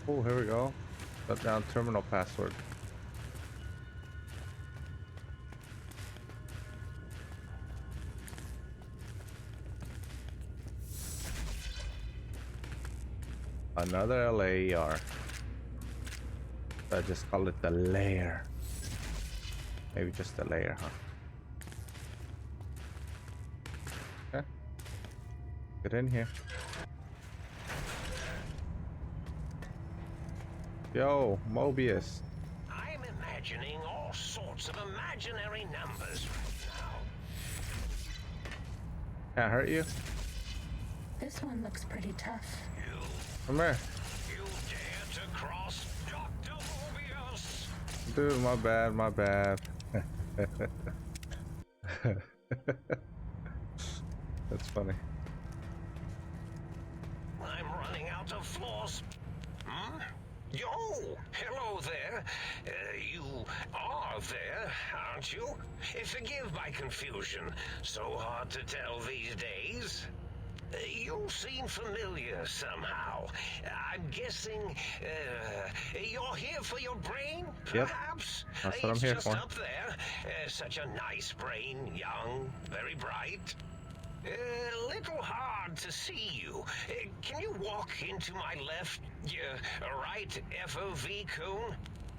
A: Oh, here we go. Shut down terminal password. Another layer. I just call it the layer. Maybe just the layer, huh? Okay. Get in here. Yo, Mobius.
I: I'm imagining all sorts of imaginary numbers right now.
A: Can't hurt you?
B: This one looks pretty tough.
A: Come here.
I: You dare to cross Dr. Mobius?
A: Dude, my bad, my bad. That's funny.
I: I'm running out of floors. Yo, hello there. You are there, aren't you? Forgive my confusion. So hard to tell these days. You seem familiar somehow. I'm guessing you're here for your brain, perhaps?
A: Yep. That's what I'm here
I: just
A: for.
I: Up there. Such a nice brain, young, very bright. A little hard to see you. Can you walk into my left, right FOV cone?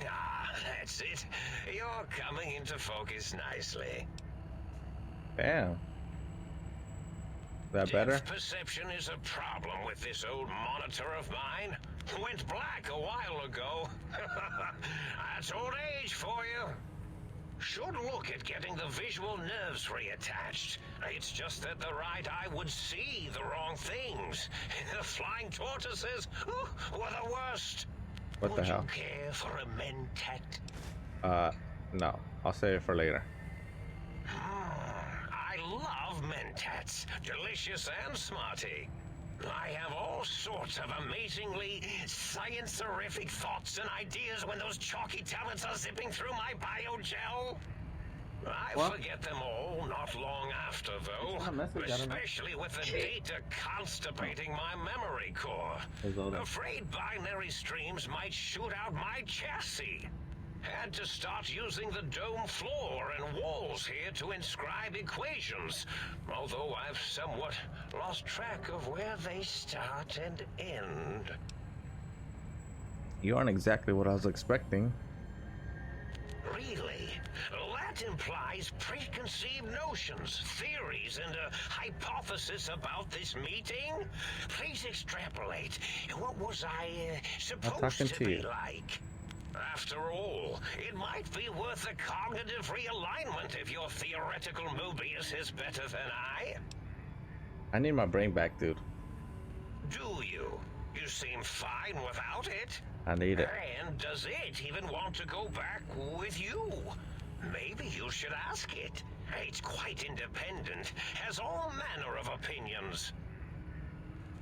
I: Ah, that's it. You're coming into focus nicely.
A: Damn. That better?
I: Depth perception is a problem with this old monitor of mine. Went black a while ago. That's old age for you. Should look at getting the visual nerves reattached. It's just that the right eye would see the wrong things. The flying tortoises were the worst.
A: What the hell?
I: Would you care for a mentat?
A: No. I'll save it for later.
I: I love mentats. Delicious and smarty. I have all sorts of amazingly science-terrific thoughts and ideas when those chalky tablets are zipping through my biogel. I forget them all not long after, though. Especially with the data constipating my memory core. Afraid binary streams might shoot out my chassis. Had to start using the dome floor and walls here to inscribe equations, although I've somewhat lost track of where they start and end.
A: You aren't exactly what I was expecting.
I: Really? That implies preconceived notions, theories, and a hypothesis about this meeting? Please extrapolate. What was I supposed to be like? After all, it might be worth a cognitive realignment if your theoretical Mobius is better than
A: I need my brain back, dude.
I: Do you? You seem fine without it.
A: I need it.
I: And does it even want to go back with you? Maybe you should ask it. It's quite independent, has all manner of opinions.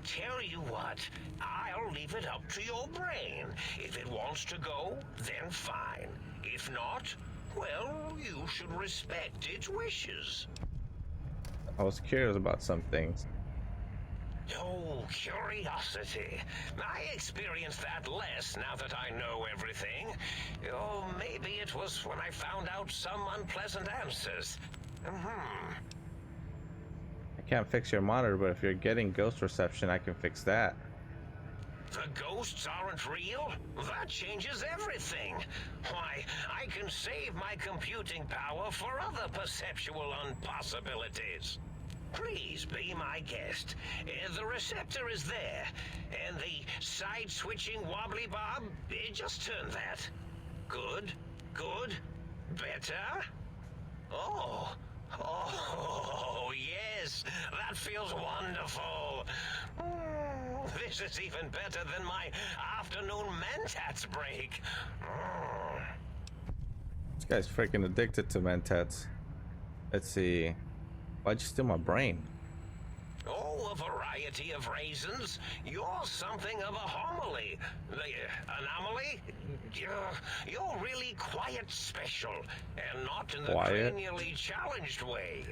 I: Tell you what, I'll leave it up to your brain. If it wants to go, then fine. If not, well, you should respect its wishes.
A: I was curious about some things.
I: Oh, curiosity. I experience that less now that I know everything. Oh, maybe it was when I found out some unpleasant answers.
A: I can't fix your monitor, but if you're getting ghost reception, I can fix that.
I: The ghosts aren't real? That changes everything. Why, I can save my computing power for other perceptual impossibilities. Please be my guest. The receptor is there, and the side-switching wobbly bob, just turn that. Good, good, better. Oh, yes, that feels wonderful. This is even better than my afternoon mentats break.
A: This guy's freaking addicted to mentats. Let's see. Why'd you steal my brain?
I: Oh, a variety of reasons. You're something of a homily. Anomaly? You're really quite special, and not in the cranially challenged way.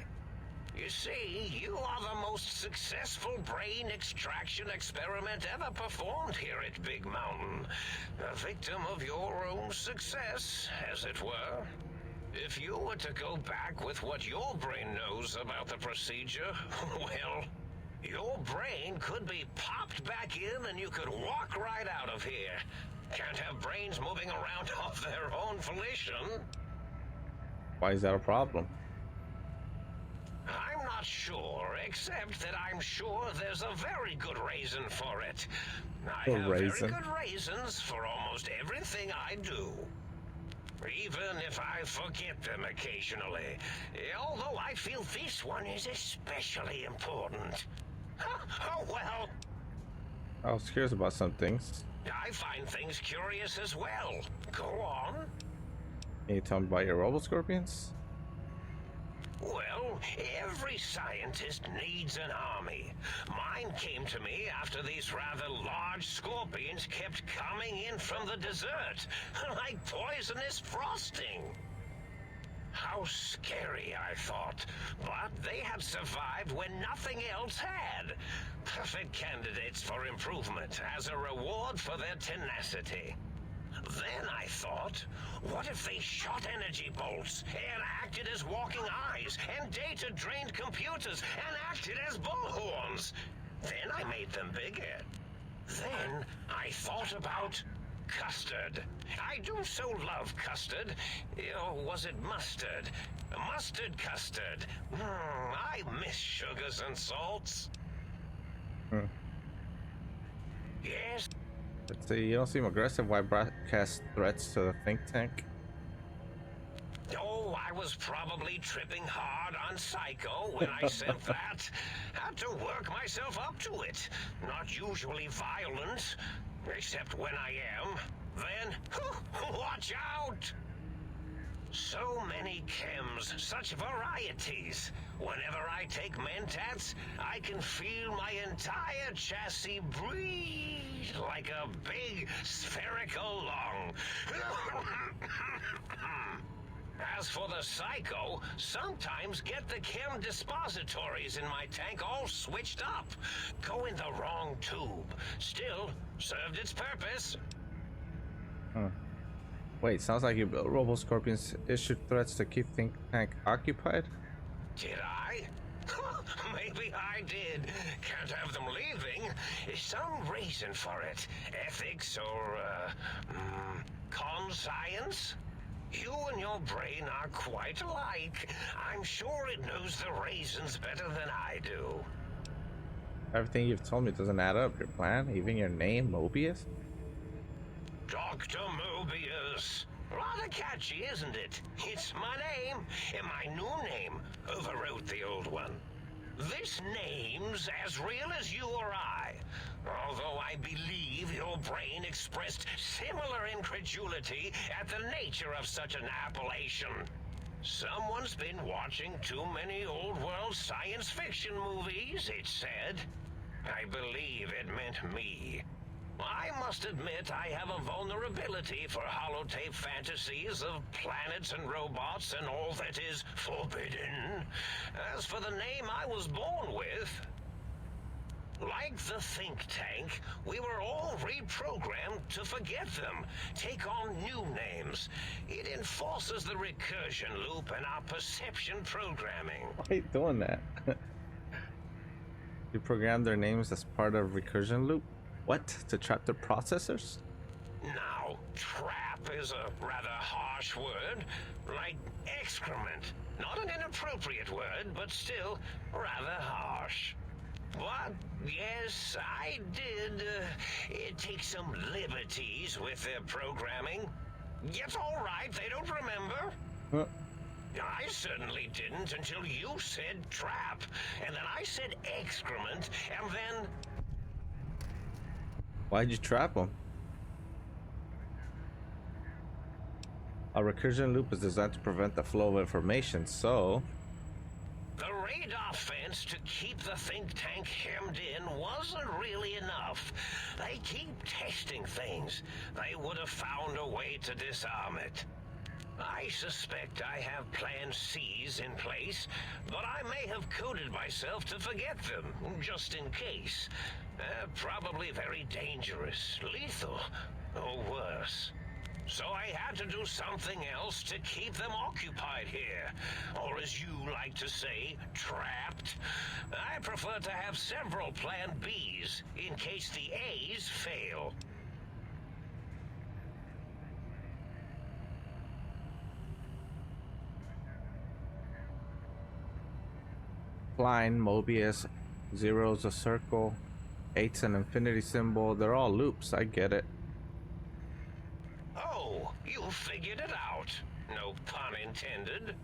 F: You see, you are the most successful brain extraction experiment ever performed here at Big Mountain. A victim of your own success, as it were. If you were to go back with what your brain knows about the procedure, well, your brain could be popped back in and you could walk right out of here. Can't have brains moving around of their own volition.
A: Why is that a problem?
F: I'm not sure, except that I'm sure there's a very good reason for it. I have very good reasons for almost everything I do. Even if I forget them occasionally. Although I feel this one is especially important. Oh well.
A: I was curious about some things.
F: I find things curious as well. Go on.
A: Can you tell me about your robo-scorpions?
F: Well, every scientist needs an army. Mine came to me after these rather large scorpions kept coming in from the desert, like poisonous frosting. How scary, I thought. But they had survived when nothing else had. Perfect candidates for improvement as a reward for their tenacity. Then I thought, what if they shot energy bolts and acted as walking eyes and data-drained computers and acted as bullhorns? Then I made them bigger. Then I thought about custard. I do so love custard. Or was it mustard? Mustard custard. I miss sugars and salts. Yes?
A: Let's see, you don't seem aggressive. Why broadcast threats to the think tank?
F: Oh, I was probably tripping hard on Psycho when I sent that. Had to work myself up to it. Not usually violent, except when I am. Then, watch out! So many chems, such varieties. Whenever I take Mentats, I can feel my entire chassis breathe like a big spherical lung. As for the Psycho, sometimes get the chem dispositories in my tank all switched up. Go in the wrong tube. Still, served its purpose.
A: Wait, sounds like you built robo-scorpions issued threats to keep think tank occupied?
F: Did I? Maybe I did. Can't have them leaving. Some reason for it. Ethics or, conscience? You and your brain are quite alike. I'm sure it knows the reasons better than I do.
A: Everything you've told me doesn't add up. Your plan, even your name, Mobius?
F: Dr. Mobius. Rather catchy, isn't it? It's my name, and my new name overwrote the old one. This name's as real as you or I, although I believe your brain expressed similar incredulity at the nature of such an appellation. Someone's been watching too many old-world science fiction movies, it said. I believe it meant me. I must admit I have a vulnerability for holotape fantasies of planets and robots and all that is forbidden. As for the name I was born with, like the think tank, we were all reprogrammed to forget them, take on new names. It enforces the recursion loop in our perception programming.
A: Why are you doing that? You program their names as part of recursion loop? What? To trap the processors?
F: Now, trap is a rather harsh word, like excrement. Not an inappropriate word, but still rather harsh. But, yes, I did take some liberties with their programming. It's all right, they don't remember.
A: Huh?
F: I certainly didn't until you said trap, and then I said excrement, and then...
A: Why'd you trap them? A recursion loop is designed to prevent the flow of information, so...
F: The radar fence to keep the think tank hemmed in wasn't really enough. They keep testing things. They would have found a way to disarm it. I suspect I have Plan C's in place, but I may have coded myself to forget them, just in case. Probably very dangerous, lethal, or worse. So I had to do something else to keep them occupied here. Or as you like to say, trapped. I prefer to have several Plan Bs in case the A's fail.
A: Line, Mobius, zero's a circle, eight's an infinity symbol. They're all loops. I get it.
F: Oh, you figured it out. No pun intended.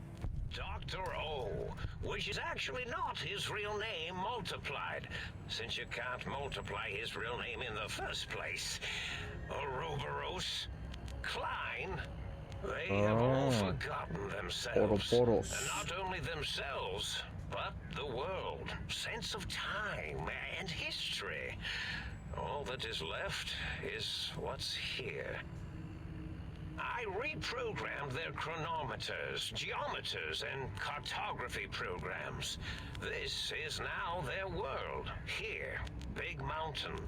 F: Dr. O, which is actually not his real name multiplied, since you can't multiply his real name in the first place. Ouroboros, Klein, they have all forgotten themselves. And not only themselves, but the world, sense of time and history. All that is left is what's here. I reprogrammed their chronometers, geometers, and cartography programs. This is now their world, here, Big Mountain.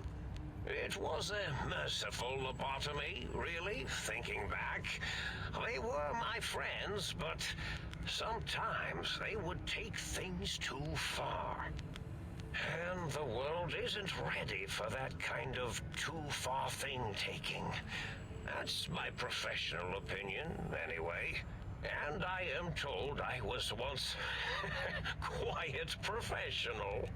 F: It was a merciful lobotomy, really, thinking back. They were my friends, but sometimes they would take things too far. And the world isn't ready for that kind of too-far thing-taking. That's my professional opinion, anyway. And I am told I was once quite professional.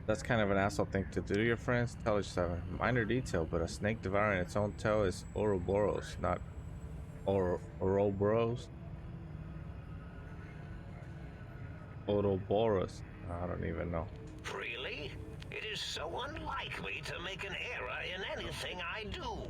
A: That's kind of an asshole thing to do to your friends. Tell us a minor detail, but a snake devouring its own tail is Ouroboros, not Ouroboros. Ouroboros. I don't even know.
F: Really? It is so unlike me to make an error in anything I do.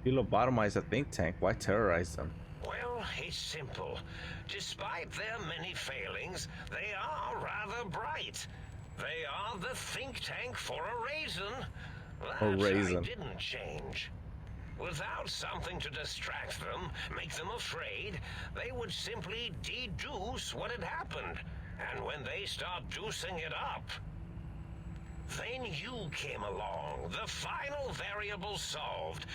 A: You lobotomize a think tank. Why terrorize them?
F: Well, it's simple. Despite their many failings, they are rather bright. They are the think tank for a reason. That didn't change. Without something to distract them, make them afraid, they would simply deduce what had happened. And when they start deucing it up, then you came along, the final variable solved.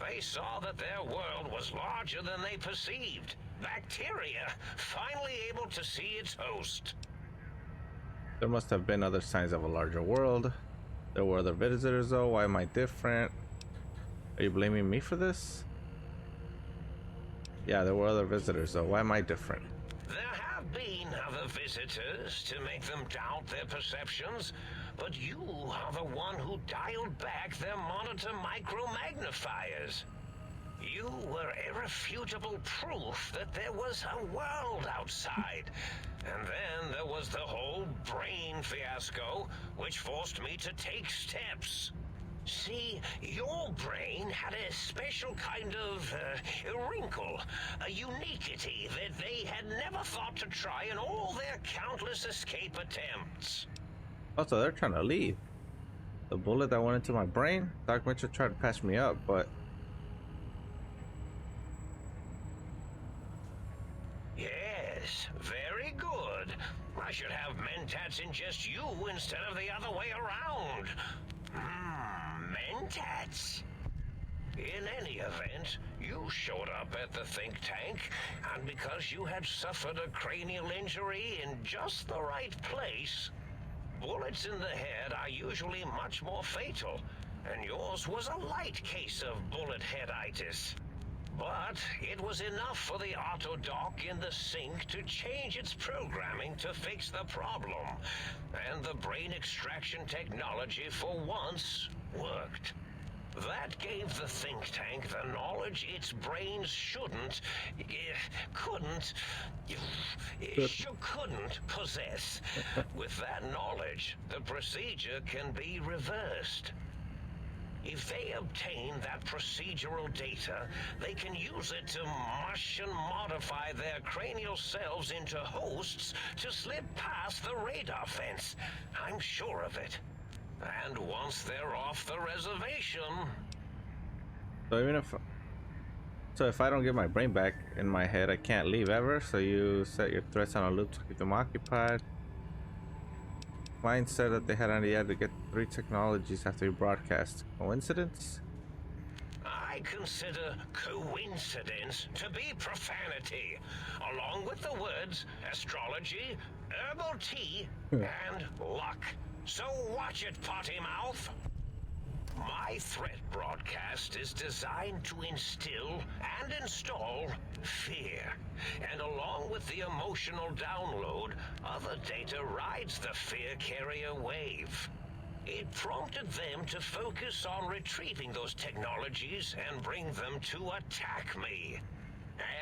F: They saw that their world was larger than they perceived. Bacteria, finally able to see its host.
A: There must have been other signs of a larger world. There were other visitors though. Why am I different? Are you blaming me for this? Yeah, there were other visitors though. Why am I different?
F: There have been other visitors to make them doubt their perceptions, but you are the one who dialed back their monitor micro-magnifiers. You were irrefutable proof that there was a world outside. And then there was the whole brain fiasco, which forced me to take steps. See, your brain had a special kind of wrinkle, a uniquity that they had never thought to try in all their countless escape attempts.
A: Also, they're trying to leave. The bullet that went into my brain, Doc Mitchell tried to patch me up, but...
F: Yes, very good. I should have mentats ingest you instead of the other way around. Mentats. In any event, you showed up at the think tank, and because you had suffered a cranial injury in just the right place, bullets in the head are usually much more fatal, and yours was a light case of bullet headitis. But it was enough for the autodoc in the sink to change its programming to fix the problem, and the brain extraction technology for once worked. That gave the think tank the knowledge its brains couldn't possess. With that knowledge, the procedure can be reversed. If they obtain that procedural data, they can use it to mush and modify their cranial cells into hosts to slip past the radar fence. I'm sure of it. And once they're off the reservation...
A: So if I don't get my brain back in my head, I can't leave ever. So you set your threats on a loop to keep them occupied. Client said that they had an idea to get 3 technologies after you broadcast. Coincidence?
F: I consider coincidence to be profanity, along with the words astrology, herbal tea, and luck. So watch it, potty mouth. My threat broadcast is designed to instill and install fear. And along with the emotional download, other data rides the fear carrier wave. It prompted them to focus on retrieving those technologies and bring them to attack me.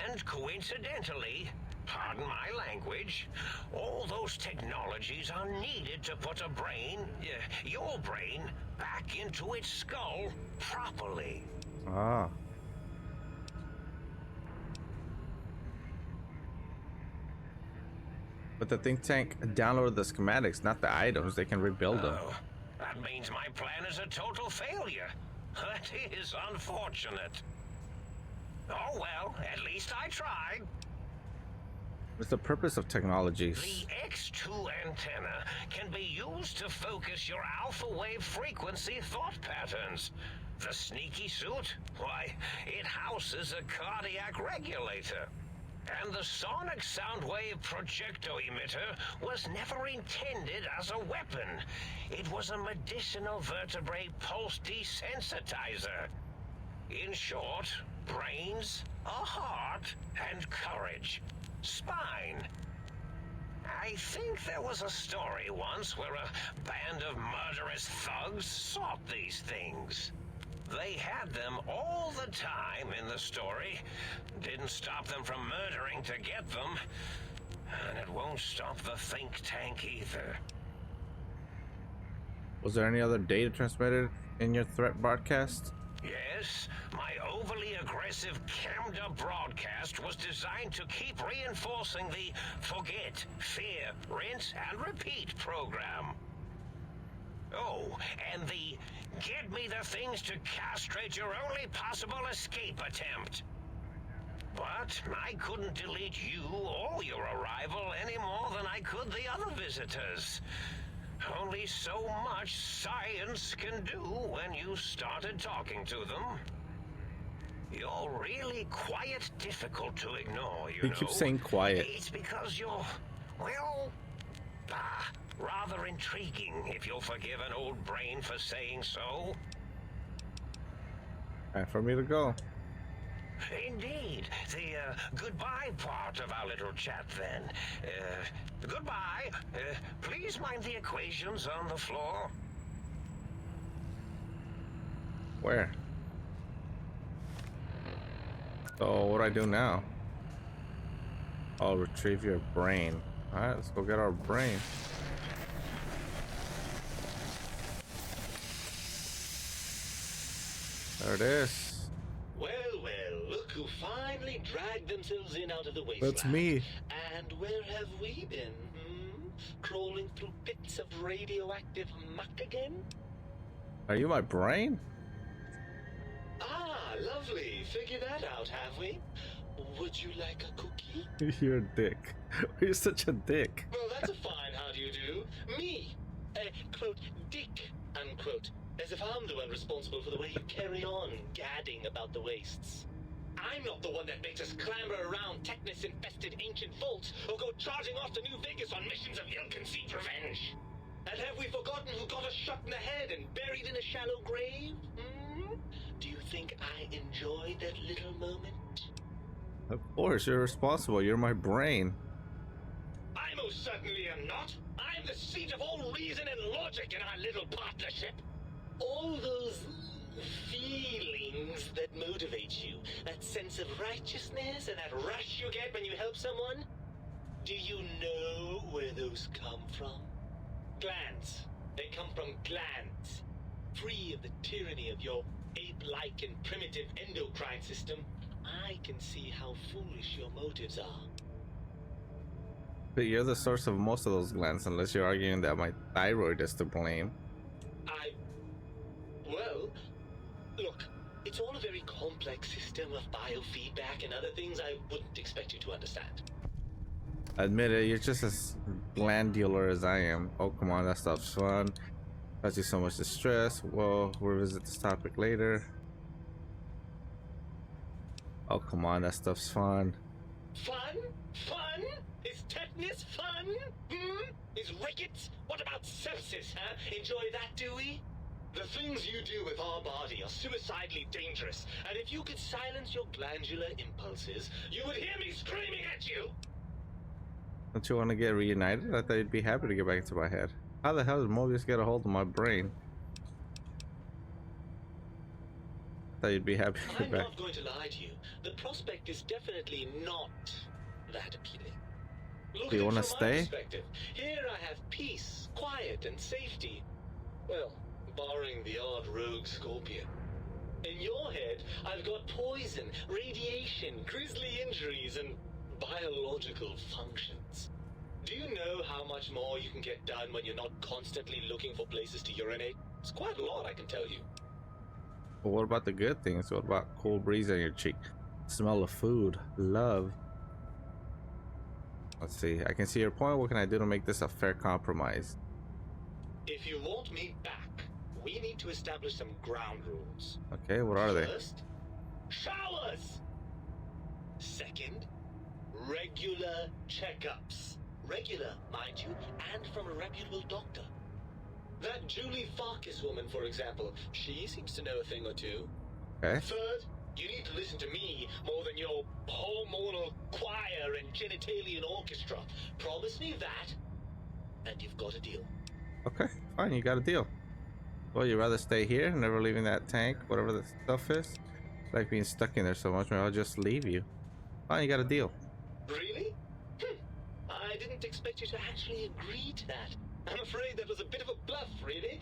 F: And coincidentally, pardon my language, all those technologies are needed to put a brain, your brain, back into its skull properly.
A: Ah. But the think tank downloaded the schematics, not the items. They can rebuild them.
F: That means my plan is a total failure. That is unfortunate. Oh well, at least I tried.
A: What's the purpose of technologies?
F: The X2 antenna can be used to focus your alpha wave frequency thought patterns. The sneaky suit? Why, it houses a cardiac regulator. And the sonic sound wave projecto emitter was never intended as a weapon. It was a medicinal vertebrate pulse desensitizer. In short, brains, a heart, and courage. Spine. I think there was a story once where a band of murderous thugs sought these things. They had them all the time in the story. Didn't stop them from murdering to get them. And it won't stop the think tank either.
A: Was there any other data transmitted in your threat broadcast?
F: Yes, my overly aggressive cammed up broadcast was designed to keep reinforcing the forget, fear, rinse, and repeat program. Oh, and the get me the things to castrate your only possible escape attempt. But I couldn't delete you or your arrival any more than I could the other visitors. Only so much science can do when you started talking to them. You're really quite difficult to ignore, you know.
A: You keep saying quiet.
F: It's because you're, well, rather intriguing, if you'll forgive an old brain for saying so.
A: Time for me to go.
F: Indeed. The goodbye part of our little chat then. Goodbye. Please mind the equations on the floor.
A: Where? So what do I do now? I'll retrieve your brain. Alright, let's go get our brain. There it is.
M: Well, look who finally dragged themselves in out of the wasteland.
A: That's me.
M: And where have we been? Crawling through bits of radioactive muck again?
A: Are you my brain?
M: Ah, lovely. Figured that out, have we? Would you like a cookie?
A: You're a dick. You're such a dick.
M: Well, that's a fine how do you do. Me, quote, dick, unquote. As if I'm the one responsible for the way you carry on gadding about the wastes. I'm not the one that makes us clamber around Technus-infested ancient vaults or go charging off to New Vegas on missions of ill-conceived revenge. And have we forgotten who got us shot in the head and buried in a shallow grave? Do you think I enjoyed that little moment?
A: Of course, you're responsible. You're my brain.
M: I most certainly am not. I'm the seat of all reason and logic in our little partnership. All those feelings that motivate you, that sense of righteousness and that rush you get when you help someone, do you know where those come from? Glands. They come from glands. free of the tyranny of your ape-like and primitive endocrine system, I can see how foolish your motives are.
A: But you're the source of most of those glands, unless you're arguing that my thyroid is to blame.
M: Well, look, it's all a very complex system of biofeedback and other things I wouldn't expect you to understand.
A: Admit it, you're just as glandular as I am. Oh, come on, that stuff's fun. Causes you so much distress. Well, we'll revisit this topic later. Oh, come on, that stuff's fun.
M: Fun? Fun? Is tetanus fun? Is rickets? What about sepsis, huh? Enjoy that, do we? The things you do with our body are suicidally dangerous, and if you could silence your glandular impulses, you would hear me screaming at you!
A: Don't you want to get reunited? I thought you'd be happy to get back into my head. How the hell did Mobius get a hold of my brain? I thought you'd be happy to get
M: I'm
A: back.
M: not going to lie to you. The prospect is definitely not that appealing. Look
A: Do you
M: at it
A: want to
M: from my
A: stay?
M: perspective. Here I have peace, quiet, and safety. Well, barring the odd rogue scorpion. In your head, I've got poison, radiation, grisly injuries, and biological functions. Do you know how much more you can get done when you're not constantly looking for places to urinate? It's quite a lot, I can tell you.
A: But what about the good things? What about cool breeze on your cheek? Smell of food, love. Let's see. I can see your point. What can I do to make this a fair compromise?
M: If you want me back, we need to establish some ground rules.
A: Okay, what are they?
M: First, showers. Second, regular checkups. Regular, mind you, and from a reputable doctor. That Julie Farkas woman, for example, she seems to know a thing or two.
A: Okay.
M: Third, you need to listen to me more than your hormonal choir and genitalian orchestra. Promise me that, and you've got a deal.
A: Okay, fine. You got a deal. Well, you'd rather stay here, never leaving that tank, whatever the stuff is? Like being stuck in there so much, maybe I'll just leave you. Fine, you got a deal.
M: Really? I didn't expect you to actually agree to that. I'm afraid that was a bit of a bluff, really.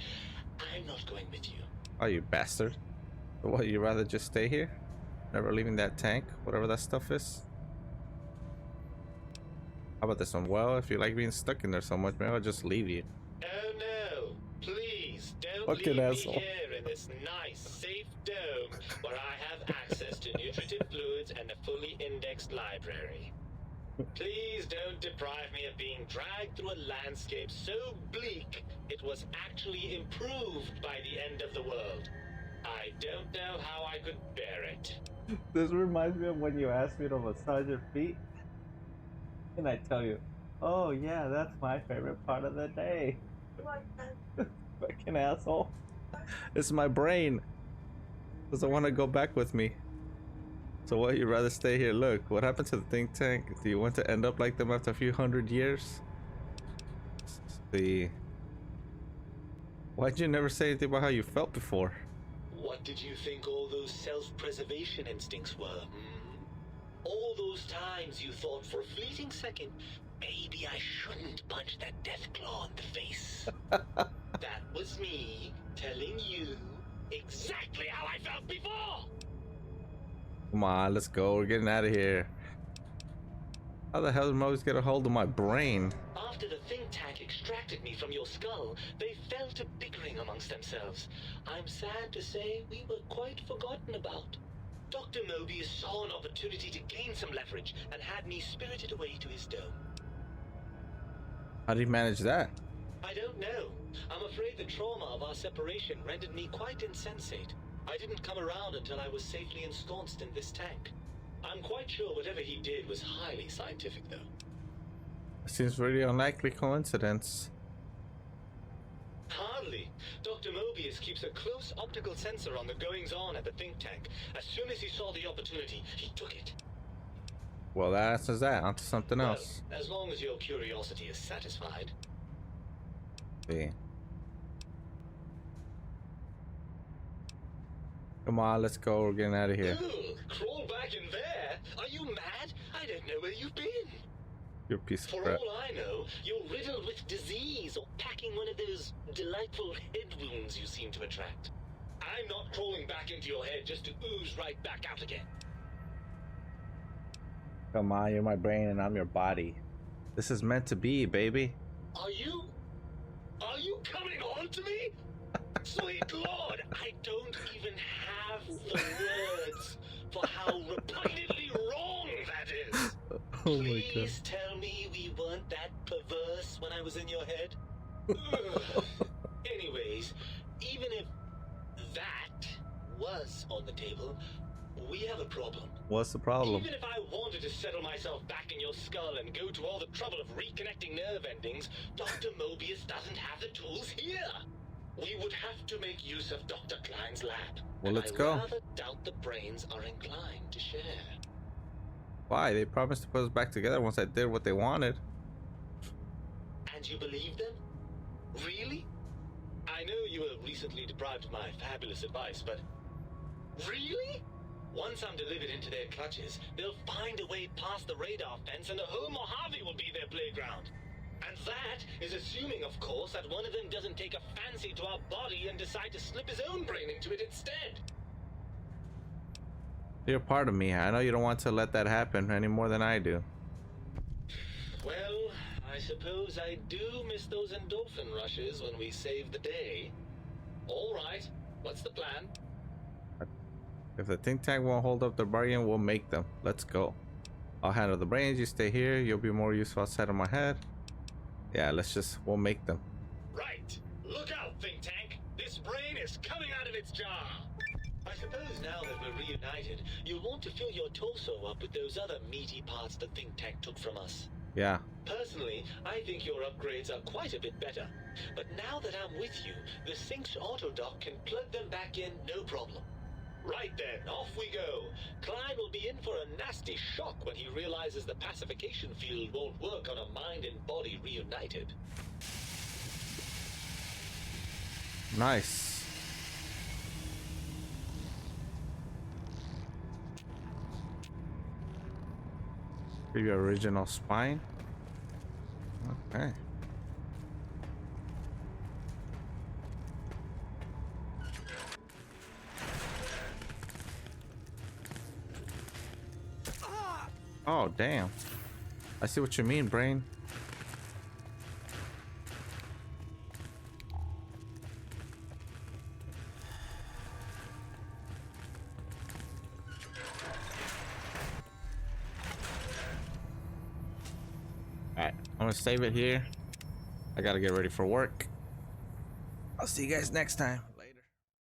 M: I'm not going with you.
A: Oh, you bastard. But what, you'd rather just stay here? Never leaving that tank, whatever that stuff is? How about this one? Well, if you like being stuck in there so much, maybe I'll just leave you.
M: Oh no, please don't
A: Fucking
M: leave
A: asshole.
M: me here in this nice, safe dome where I have access to nutritive fluids and a fully indexed library. Please don't deprive me of being dragged through a landscape so bleak it was actually improved by the end of the world. I don't know how I could bear it.
A: This reminds me of when you asked me to massage your feet. And I tell you, oh yeah, that's my favorite part of the day. Fucking asshole. It's my brain. Doesn't want to go back with me. So what, you'd rather stay here? Look, what happened to the think tank? Do you want to end up like them after a few hundred years? See. Why'd you never say anything about how you felt before?
M: What did you think all those self-preservation instincts were? All those times you thought for a fleeting second, maybe I shouldn't punch that death claw in the face. That was me telling you exactly how I felt before.
A: Come on, let's go. We're getting out of here. How the hell did Moses get a hold of my brain?
M: After the think tank extracted me from your skull, they fell to bickering amongst themselves. I'm sad to say we were quite forgotten about. Dr. Mobius saw an opportunity to gain some leverage and had me spirited away to his dome.
A: How did he manage that?
M: I don't know. I'm afraid the trauma of our separation rendered me quite insensate. I didn't come around until I was safely ensconced in this tank. I'm quite sure whatever he did was highly scientific, though.
A: Seems really unlikely coincidence.
M: Hardly. Dr. Mobius keeps a close optical sensor on the goings-on at the think tank. As soon as he saw the opportunity, he took it.
A: Well, that answers that. On to something else.
M: Well, as long as your curiosity is satisfied.
A: See. Come on, let's go. We're getting out of here.
M: Ugh, crawl back in there? Are you mad? I don't know where you've been.
A: You're a piece of
M: For
A: crap.
M: all I know, you're riddled with disease or packing one of those delightful head wounds you seem to attract. I'm not crawling back into your head just to ooze right back out again.
A: Come on, you're my brain and I'm your body. This is meant to be, baby.
M: Are you coming on to me? Sweet Lord, I don't even have the words for how repugnantly wrong that is.
A: Oh my god.
M: Please tell me we weren't that perverse when I was in your head. Ugh. Anyways, even if that was on the table, we have a problem.
A: What's the problem?
M: Even if I wanted to settle myself back in your skull and go to all the trouble of reconnecting nerve endings, Dr. Mobius doesn't have the tools here. We would have to make use of Dr. Klein's lab.
A: Well, let's
M: I
A: go.
M: rather doubt the brains are inclined to share.
A: Why? They promised to put us back together once I did what they wanted.
M: And you believe them? Really? I know you were recently deprived of my fabulous advice, but really? Once I'm delivered into their clutches, they'll find a way past the radar fence and the whole Mojave will be their playground. And that is assuming, of course, that one of them doesn't take a fancy to our body and decide to slip his own brain into it instead.
A: You're part of me. I know you don't want to let that happen any more than I do.
M: Well, I suppose I do miss those endorphin rushes when we save the day. All right, what's the plan?
A: If the think tank won't hold up their bargain, we'll make them. Let's go. I'll handle the brains. You stay here. You'll be more useful outside of my head. Yeah, we'll make them.
M: Right. Look out, think tank. This brain is coming out of its jar. I suppose now that we're reunited, you'll want to fill your torso up with those other meaty parts the think tank took from us.
A: Yeah.
M: Personally, I think your upgrades are quite a bit better. But now that I'm with you, the Sync's autodock can plug them back in no problem. Right then, off we go. Klein will be in for a nasty shock when he realizes the pacification field won't work on a mind and body reunited.
A: Nice. Your original spine. Okay. Oh, damn. I see what you mean, brain. Alright, I'm gonna save it here. I gotta get ready for work. I'll see you guys next time.